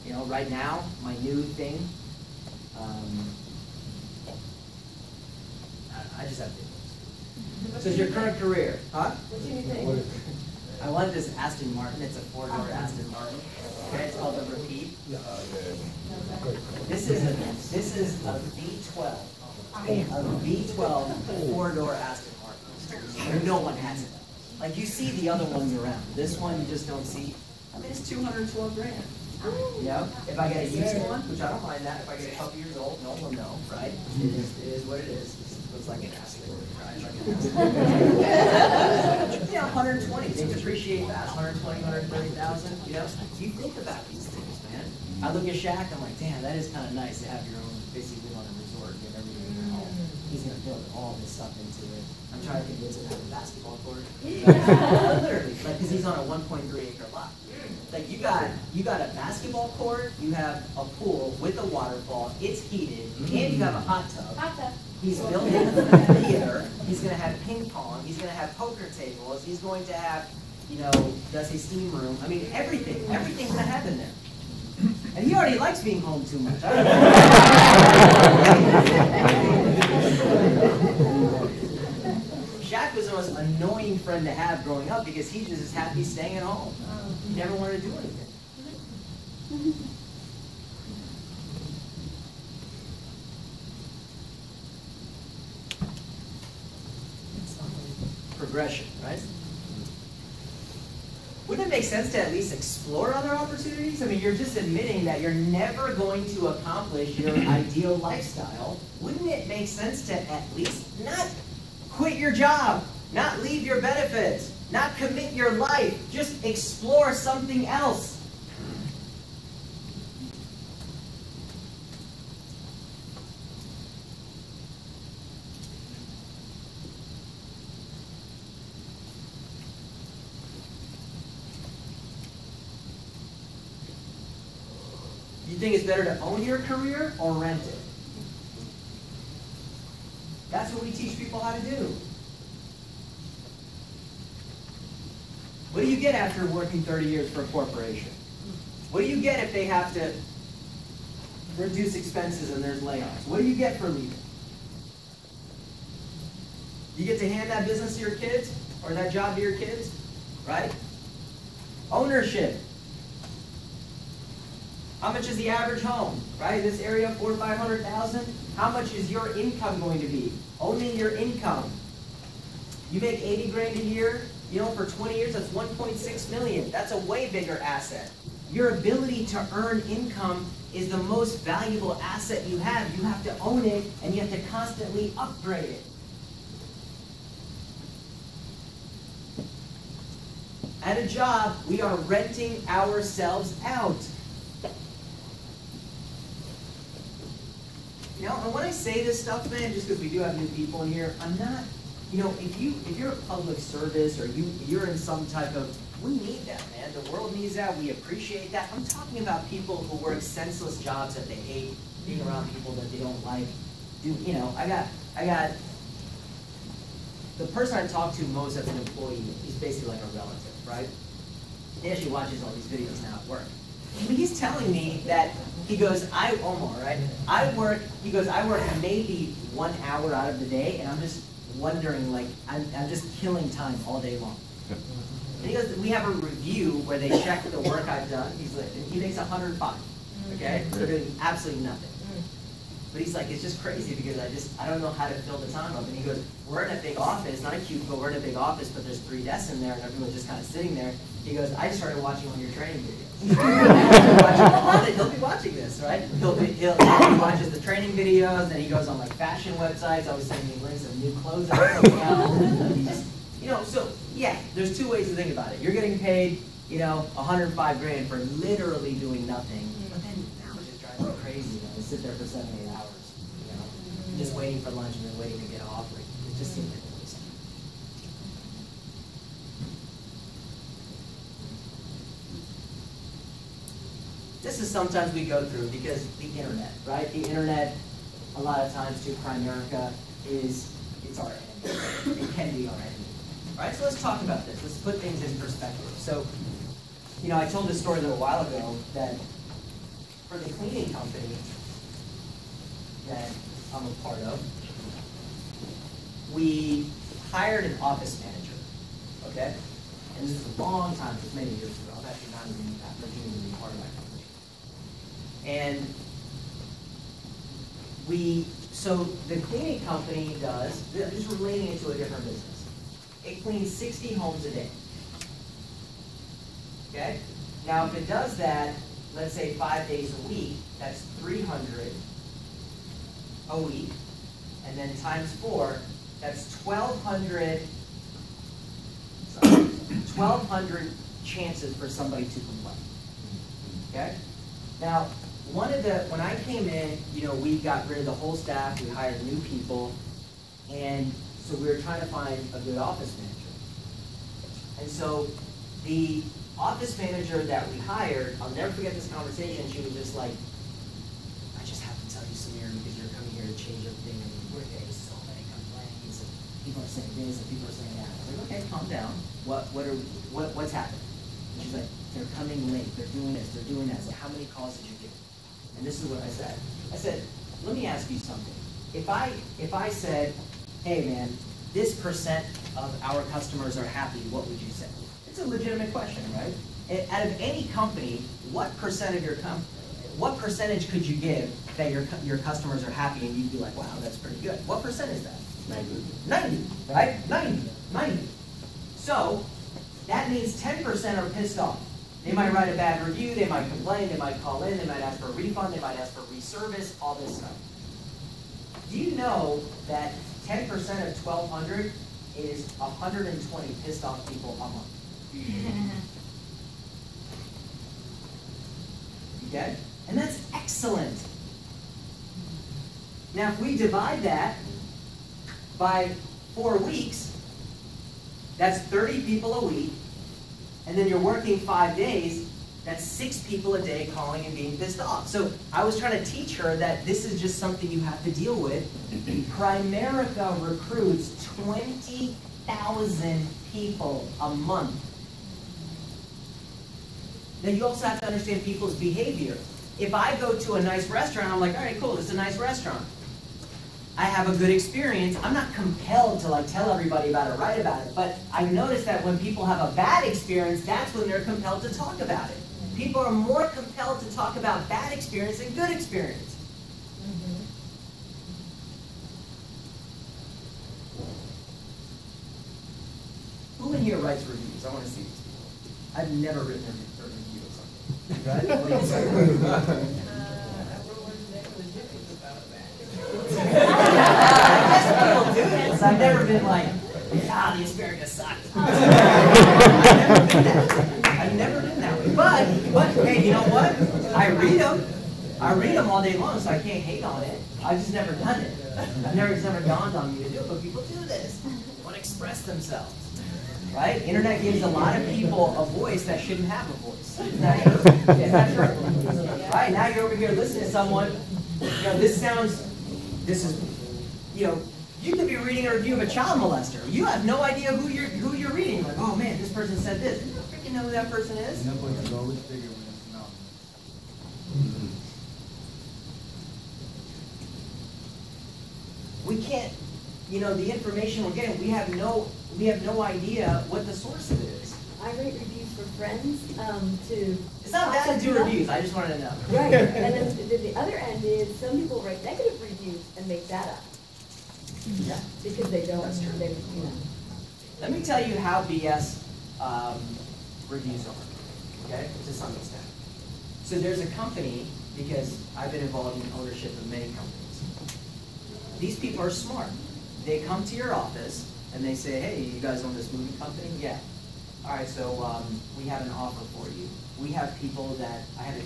you know, right now my new thing. I just have to. So is your current career, huh? What's your new thing? I wanted this Aston Martin. It's a four-door Aston Martin. Okay, it's called the Repeat. This is a V12. A V12 four-door Aston Martin. No one has it. Like you see the other ones around. This one you just don't see. I mean, it's 212 grand. You know, if I get a used one, which I don't mind that. If I get a couple years old, no one will know, right? It is what it is. It looks like an Aston. Right? Like an Aston. Yeah, 120. They depreciate fast. 120, 130,000. You know, you think about these things, man. I look at Shaq. I'm like, damn, that is kind of nice to have your own, basically on a resort, get everything in your home. He's gonna build all this stuff into it. I'm trying to convince him to have a basketball court. Literally, like, because he's on a 1.3 acre lot. Like you got a basketball court, you have a pool with a waterfall, it's heated, and you have a hot tub. Hot tub. He's building a theater, he's gonna have ping pong, he's gonna have poker tables, he's going to have, you know, does a steam room. I mean everything's gonna happen there. And he already likes being home too much. Shaq was the most annoying friend to have growing up because he just is happy staying at home. He never wanted to do anything. Progression, right? Wouldn't it make sense to at least explore other opportunities? I mean, you're just admitting that you're never going to accomplish your ideal lifestyle. Wouldn't it make sense to at least not quit your job, not leave your benefits, not commit your life, just explore something else? You think it's better to own your career or rent it? That's what we teach people how to do. What do you get after working 30 years for a corporation? What do you get if they have to reduce expenses and there's layoffs? What do you get for leaving? You get to hand that business to your kids or that job to your kids, right? Ownership. How much is the average home, right? This area, 400,000 or 500,000. How much is your income going to be? Owning your income. You make 80 grand a year, you know, for 20 years, that's 1.6 million. That's a way bigger asset. Your ability to earn income is the most valuable asset you have. You have to own it, and you have to constantly upgrade it. At a job, we are renting ourselves out. You know, and when I say this stuff, man, just because we do have new people in here, I'm not, you know, if you're a public service or you're in some type of, we need that, man. The world needs that. We appreciate that. I'm talking about people who work senseless jobs that they hate, being around people that they don't like. You know, I got the person I talk to most as an employee, he's basically like a relative, right? He actually watches all these videos now at work. And he's telling me that, he goes, Omar, right? I work maybe 1 hour out of the day, and I'm just wondering, like, I'm just killing time all day long. And he goes, we have a review where they check the work I've done. He makes 105, okay? For doing absolutely nothing. But he's like, it's just crazy because I don't know how to fill the time up. And he goes, we're in a big office, not a cubicle, we're in a big office, but there's 3 desks in there and everyone's just kind of sitting there. He goes, I started watching all your training videos. He'll be watching this, right? He watches the training videos, and he goes on like fashion websites, always sending me links of new clothes that are coming out. He just, you know, so yeah, there's 2 ways to think about it. You're getting paid, you know, 105 grand for literally doing nothing. But then now it just drives me crazy, you know, to sit there for 7, 8 hours, you know, just waiting for lunch and then waiting to get off. Like, it just seems like a waste. This is sometimes we go through because the internet, right? The internet, a lot of times too, Primerica it's our enemy. It can be our enemy. All right, so let's talk about this. Let's put things in perspective. So, you know, I told this story a little while ago that for the cleaning company that I'm a part of, we hired an office manager, okay? And this is a long time, it was many years ago. I'm actually not even part of my company. And so the cleaning company does, just relating it to a different business. It cleans 60 homes a day. Okay? Now, if it does that, let's say 5 days a week, that's 300 a week. And then times 4, that's 1,200 chances for somebody to complain. Okay? Now, when I came in, you know, we got rid of the whole staff, we hired new people, and so we were trying to find a good office manager. And so the office manager that we hired, I'll never forget this conversation, she was just like, I just have to tell you, Samir, because you're coming here to change everything, and we're getting so many complaints, and people are saying this, and people are saying that. I was like, okay, calm down. What's happening? And she's like, they're coming late, they're doing this, they're doing that. I said, how many calls did you get? And this is what I said. I said, let me ask you something. If I said, hey man, this percent of our customers are happy, what would you say? It's a legitimate question, right? Out of any company, what percentage could you give that your customers are happy and you'd be like, wow, that's pretty good? What percent is that? 90, right? 90. So that means 10% are pissed off. They might write a bad review, they might complain, they might call in, they might ask for a refund, they might ask for reservice, all this stuff. Do you know that 10% of 1,200 is 120 pissed off people a month? Okay? And that's excellent. Now, if we divide that by 4 weeks, that's 30 people a week, and then you're working 5 days, that's 6 people a day calling and being pissed off. So I was trying to teach her that this is just something you have to deal with. Primerica recruits 20,000 people a month. Now you also have to understand people's behavior. If I go to a nice restaurant, I'm like, all right, cool, this is a nice restaurant. I have a good experience. I'm not compelled to like tell everybody about it, write about it. But I noticed that when people have a bad experience, that's when they're compelled to talk about it. People are more compelled to talk about bad experience than good experience. Who in here writes reviews? I want to see these people. I've never written a review of something. Right? What do you say? I wrote one today with Jimmy's about that. I guess people do this. I've never been like, the asparagus sucks. I've never been that way. But hey, you know what? I read them. I read them all day long, so I can't hate on it. I've just never done it. It's never dawned on me to do it, but people do this. They want to express themselves. Right? Internet gives a lot of people a voice that shouldn't have a voice. Is that true? Is that true? Right? Now you're over here listening to someone, this is, you could be reading a review of a child molester. You have no idea who you're reading. Like, oh man, this person said this. You don't freaking know who that person is. Nobody's always bigger when it's anonymous. We can't, the information we're getting, we have no idea what the source of it is. I rate reviews for friends, to. It's not bad to do reviews, I just wanted to know. Right, and then the other end is some people write negative reviews and make that up. Yeah. Because they don't, That's true. they. Let me tell you how BS reviews are, okay, to some extent. So there's a company, because I've been involved in ownership of many companies. These people are smart. They come to your office and they say, hey, you guys own this movie company? Yeah. All right, so we have an offer for you. I have a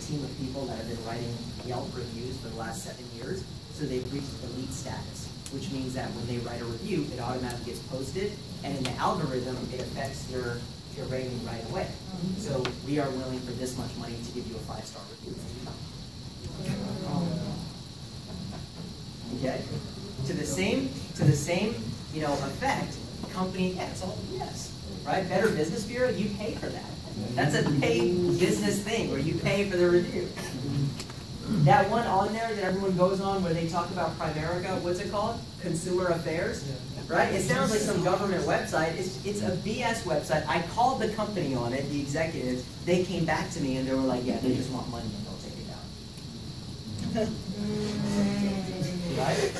team of people that have been writing Yelp reviews for the last 7 years, so they've reached elite status, which means that when they write a review, it automatically gets posted, and in the algorithm, it affects your rating right away. So we are willing for this much money to give you a 5-star review. Okay? To the same, effect, company, it's all yes. Right? Better Business Bureau, you pay for that. That's a paid business thing where you pay for the review. That one on there that everyone goes on where they talk about Primerica, what's it called? Consumer Affairs? Right? It sounds like some government website. It's a BS website. I called the company on it, the executives. They came back to me and they were like, yeah, they just want money and they'll take it down. Right?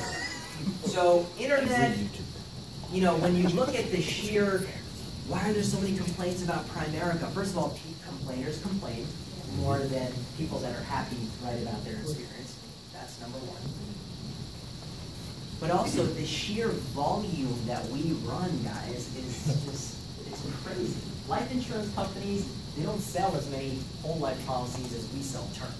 So, internet, when you look at the sheer, why are there so many complaints about Primerica? First of all, complainers complain more than people that are happy to write about their experience. That's number one. But also, the sheer volume that we run, guys, is just, it's crazy. Life insurance companies, they don't sell as many whole life policies as we sell term.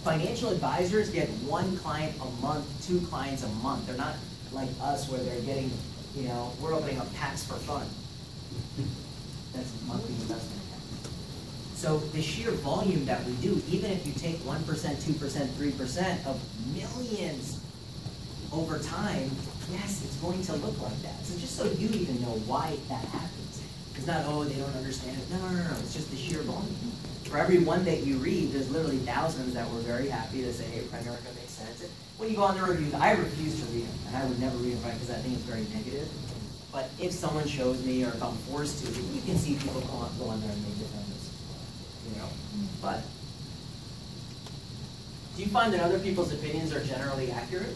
Financial advisors get 1 client a month, 2 clients a month. They're not like us where they're getting, we're opening up packs for fun. That's monthly investment account. So the sheer volume that we do, even if you take 1%, 2%, 3% of millions over time, yes, it's going to look like that. So just so you even know why that happens. It's not, they don't understand it. No. It's just the sheer volume. For every one that you read, there's literally thousands that were very happy to say, hey, Primerica makes sense. When you go on the reviews, I refuse to read them, and I would never read them because I think it's very negative. But if someone shows me, or if I'm forced to, you can see people go on there and make defenders. But do you find that other people's opinions are generally accurate?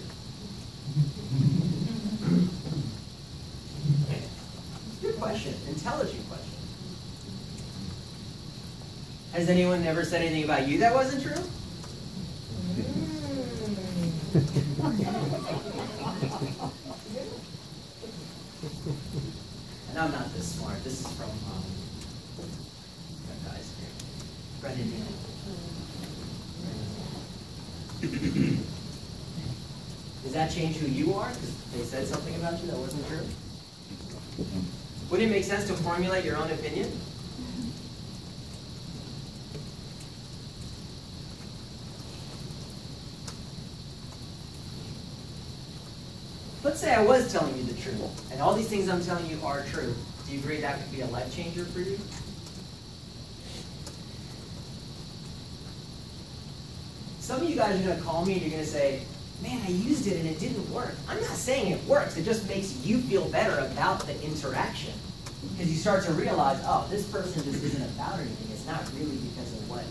Good question. Intelligent question. Has anyone ever said anything about you that wasn't true? And I'm not this smart. This is from that guy's here. Brendan Neal. Does that change who you are? Because they said something about you that wasn't true? Wouldn't it make sense to formulate your own opinion? Let's say I was telling you the truth, and all these things I'm telling you are true. Do you agree that could be a life changer for you? Some of you guys are going to call me and you're going to say, man, I used it and it didn't work. I'm not saying it works. It just makes you feel better about the interaction. Because you start to realize, oh, this person just isn't about anything. It's not really because of what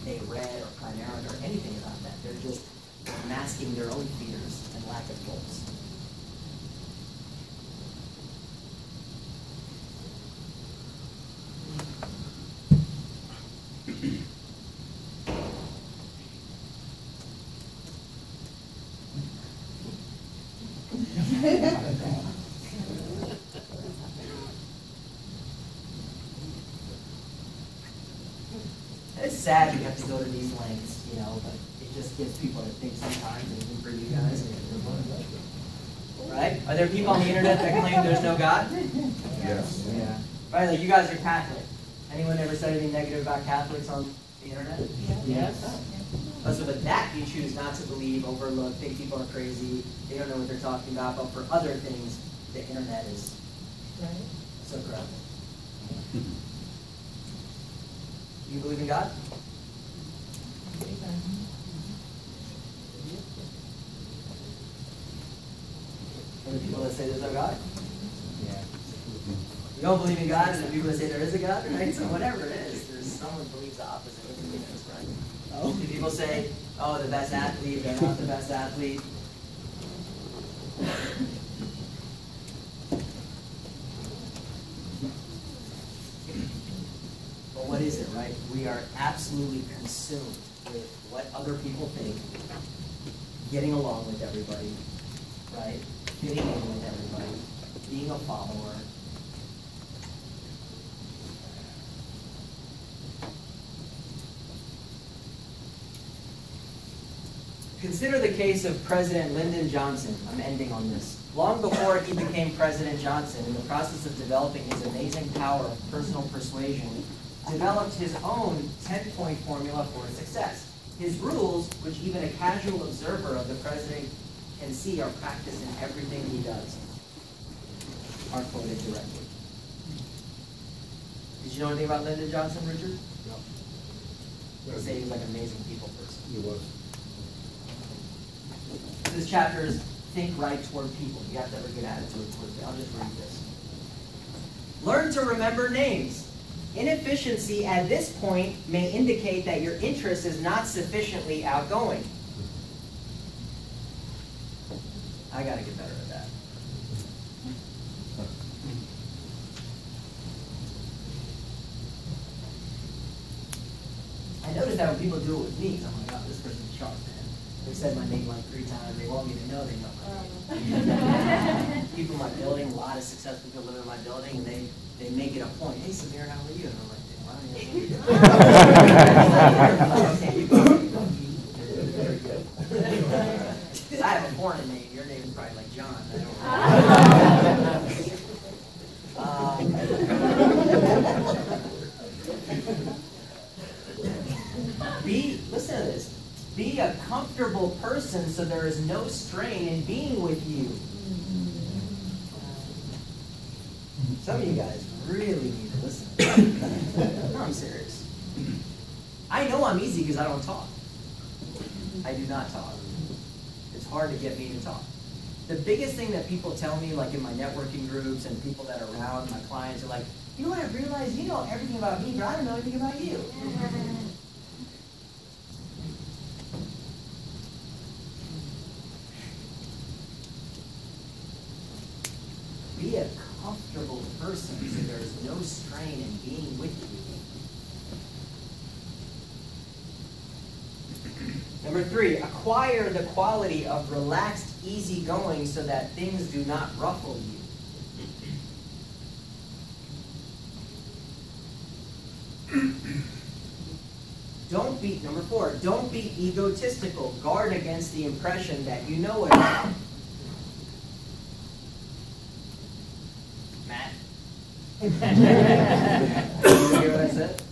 they read or Primerica or anything about that. They're just masking their own fears and lack of goals. It's sad you have to go to these lengths, you know, but it just gives people to think sometimes, and even for you guys. Right? Are there people on the internet that claim there's no God? Yes. Yeah. Right, like you guys are Catholic. Anyone ever said anything negative about Catholics on the internet? Yes. Oh, so but that you choose not to believe, overlook, think people are crazy, they don't know what they're talking about, but for other things, the internet is so corrupt. You believe in God? Are there people that say there's no God? Yeah. You don't believe in God, and there are people that say there is a God, right? So whatever it is, there's someone who believes the opposite. What do you mean that's right? Oh. Do people say, oh, the best athlete, they're not the best athlete? But what is it, right? We are absolutely consumed with what other people think, getting along with everybody, right? Fitting in with everybody, being a follower. Consider the case of President Lyndon Johnson. I'm ending on this. Long before he became President Johnson, in the process of developing his amazing power of personal persuasion, developed his own 10-point formula for success. His rules, which even a casual observer of the president can see, are practiced in everything he does, are quoted directly. Did you know anything about Lyndon Johnson, Richard? No. They say he was like an amazing people person. He was. This chapter is think right toward people. You have to have a good attitude towards it. I'll just read this. Learn to remember names. Inefficiency at this point may indicate that your interest is not sufficiently outgoing. I gotta get better at that. I noticed that when people do it with me, I'm like, oh, this person's sharp, man. They've said my name like 3 times. They want me to know they know my name. People in my building, a lot of successful people live in my building, and they make it a point. Hey, Samir, how are you? And I'm like, well, okay, you go. Very good. I have a foreign name. Your name is probably like John. I don't know. Listen to this. Be a comfortable person so there is no strain in being with you. Some of you guys really need to listen. No, I'm serious. I know I'm easy because I don't talk. I do not talk. It's hard to get me to talk. The biggest thing that people tell me, like in my networking groups and people that are around, my clients are like, you know what, I realized you know everything about me, but I don't know anything about you. Be a comfortable person so there's no strain in being with you. Number 3, acquire the quality of relaxed easygoing so that things do not ruffle you. Number 4, don't be egotistical. Guard against the impression that you know it all. Matt? Did you hear what I said?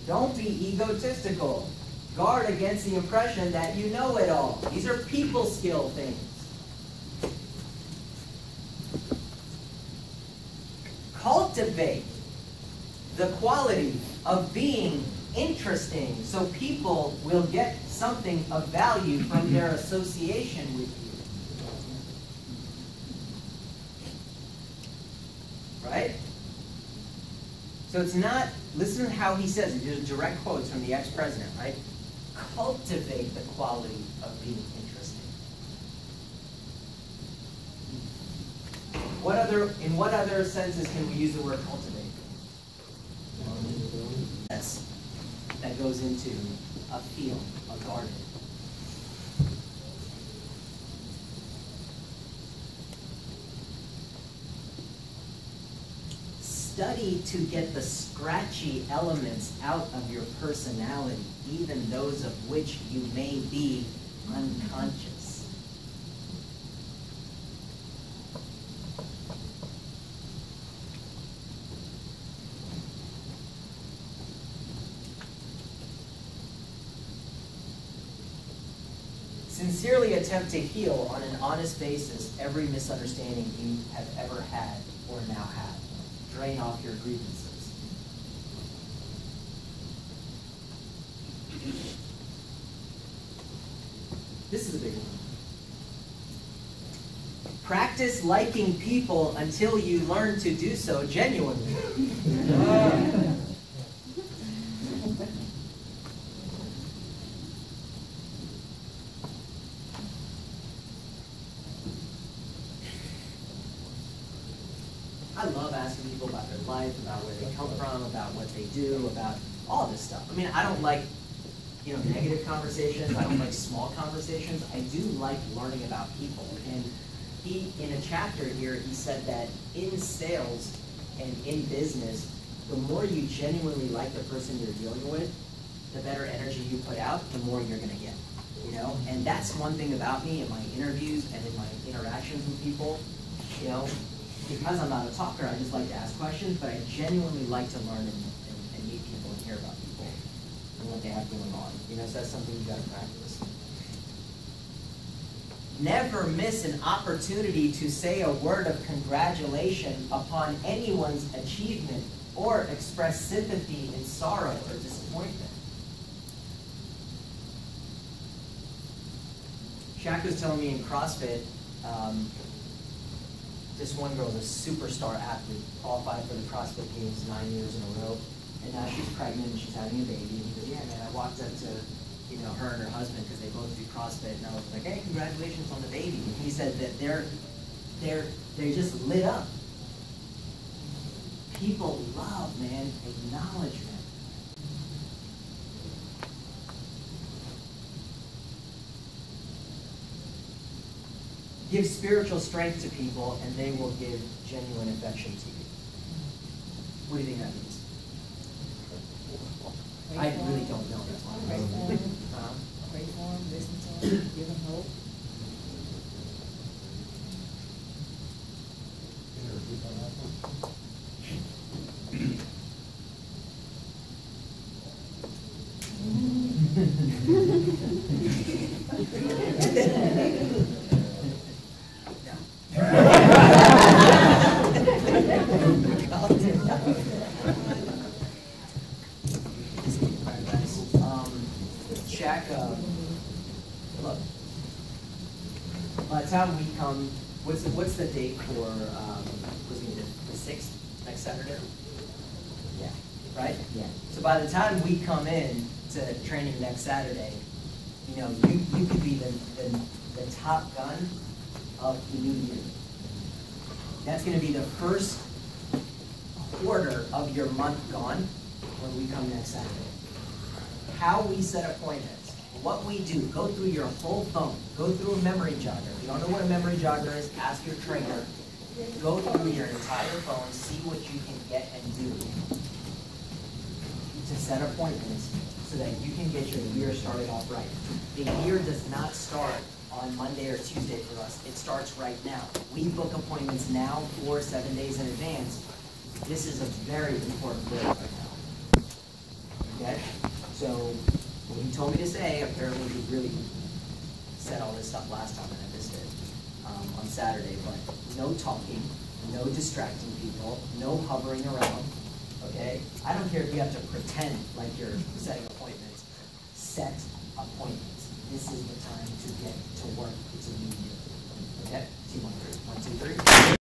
Don't be egotistical. Guard against the impression that you know it all. These are people skill things. Cultivate the quality of being interesting so people will get something of value from their association with you. Right? So it's not, listen to how he says it. These are direct quotes from the ex-president, right? Cultivate the quality of being interesting. In what other senses can we use the word cultivate? Yes. that goes into a field, a garden. Study to get the scratchy elements out of your personality, even those of which you may be unconscious. Sincerely attempt to heal on an honest basis every misunderstanding you have ever had or now have. Drain off your grievances. This is a big one. Practice liking people until you learn to do so genuinely. I love asking people about their life, about where they come from, about what they do, about all this stuff. I mean, I don't like, negative conversations. I don't like small conversations. I do like learning about people. And he, in a chapter here, he said that in sales and in business, the more you genuinely like the person you're dealing with, the better energy you put out, the more you're going to get. And that's one thing about me in my interviews and in my interactions with people. Because I'm not a talker, I just like to ask questions, but I genuinely like to learn and meet people and hear about people and what they have going on. So that's something you got to practice. Never miss an opportunity to say a word of congratulation upon anyone's achievement or express sympathy in sorrow or disappointment. Shaq was telling me in CrossFit, this one girl is a superstar athlete, qualified for the CrossFit Games 9 years in a row, and now she's pregnant and she's having a baby. And he goes, yeah, man, I walked up to, her and her husband, because they both do CrossFit, and I was like, hey, congratulations on the baby. And he said that they're just lit up. People love, man, acknowledgement. Give spiritual strength to people, and they will give genuine affection to you. What do you think that means? I really don't know. That's why. Pray for him, listen to him, give him hope. Look, by the time we come, what's the date for, the 6th, next Saturday? Yeah, right? Yeah. So by the time we come in to training next Saturday, you could be the top gun of the new year. That's going to be the first quarter of your month gone when we come next Saturday. How we set appointments, what we do, go through your whole phone, go through a memory jogger. If you don't know what a memory jogger is, ask your trainer. Go through your entire phone, see what you can get and do to set appointments so that you can get your year started off right. The year does not start on Monday or Tuesday for us. It starts right now. We book appointments now 4 or 7 days in advance. This is a very important period right now. Okay? So what he told me to say, apparently he really said all this stuff last time and I missed it on Saturday, but no talking, no distracting people, no hovering around, okay? I don't care if you have to pretend like you're setting appointments. Set appointments. This is the time to get to work. It's a new year. Okay? Team 1, 2, 3.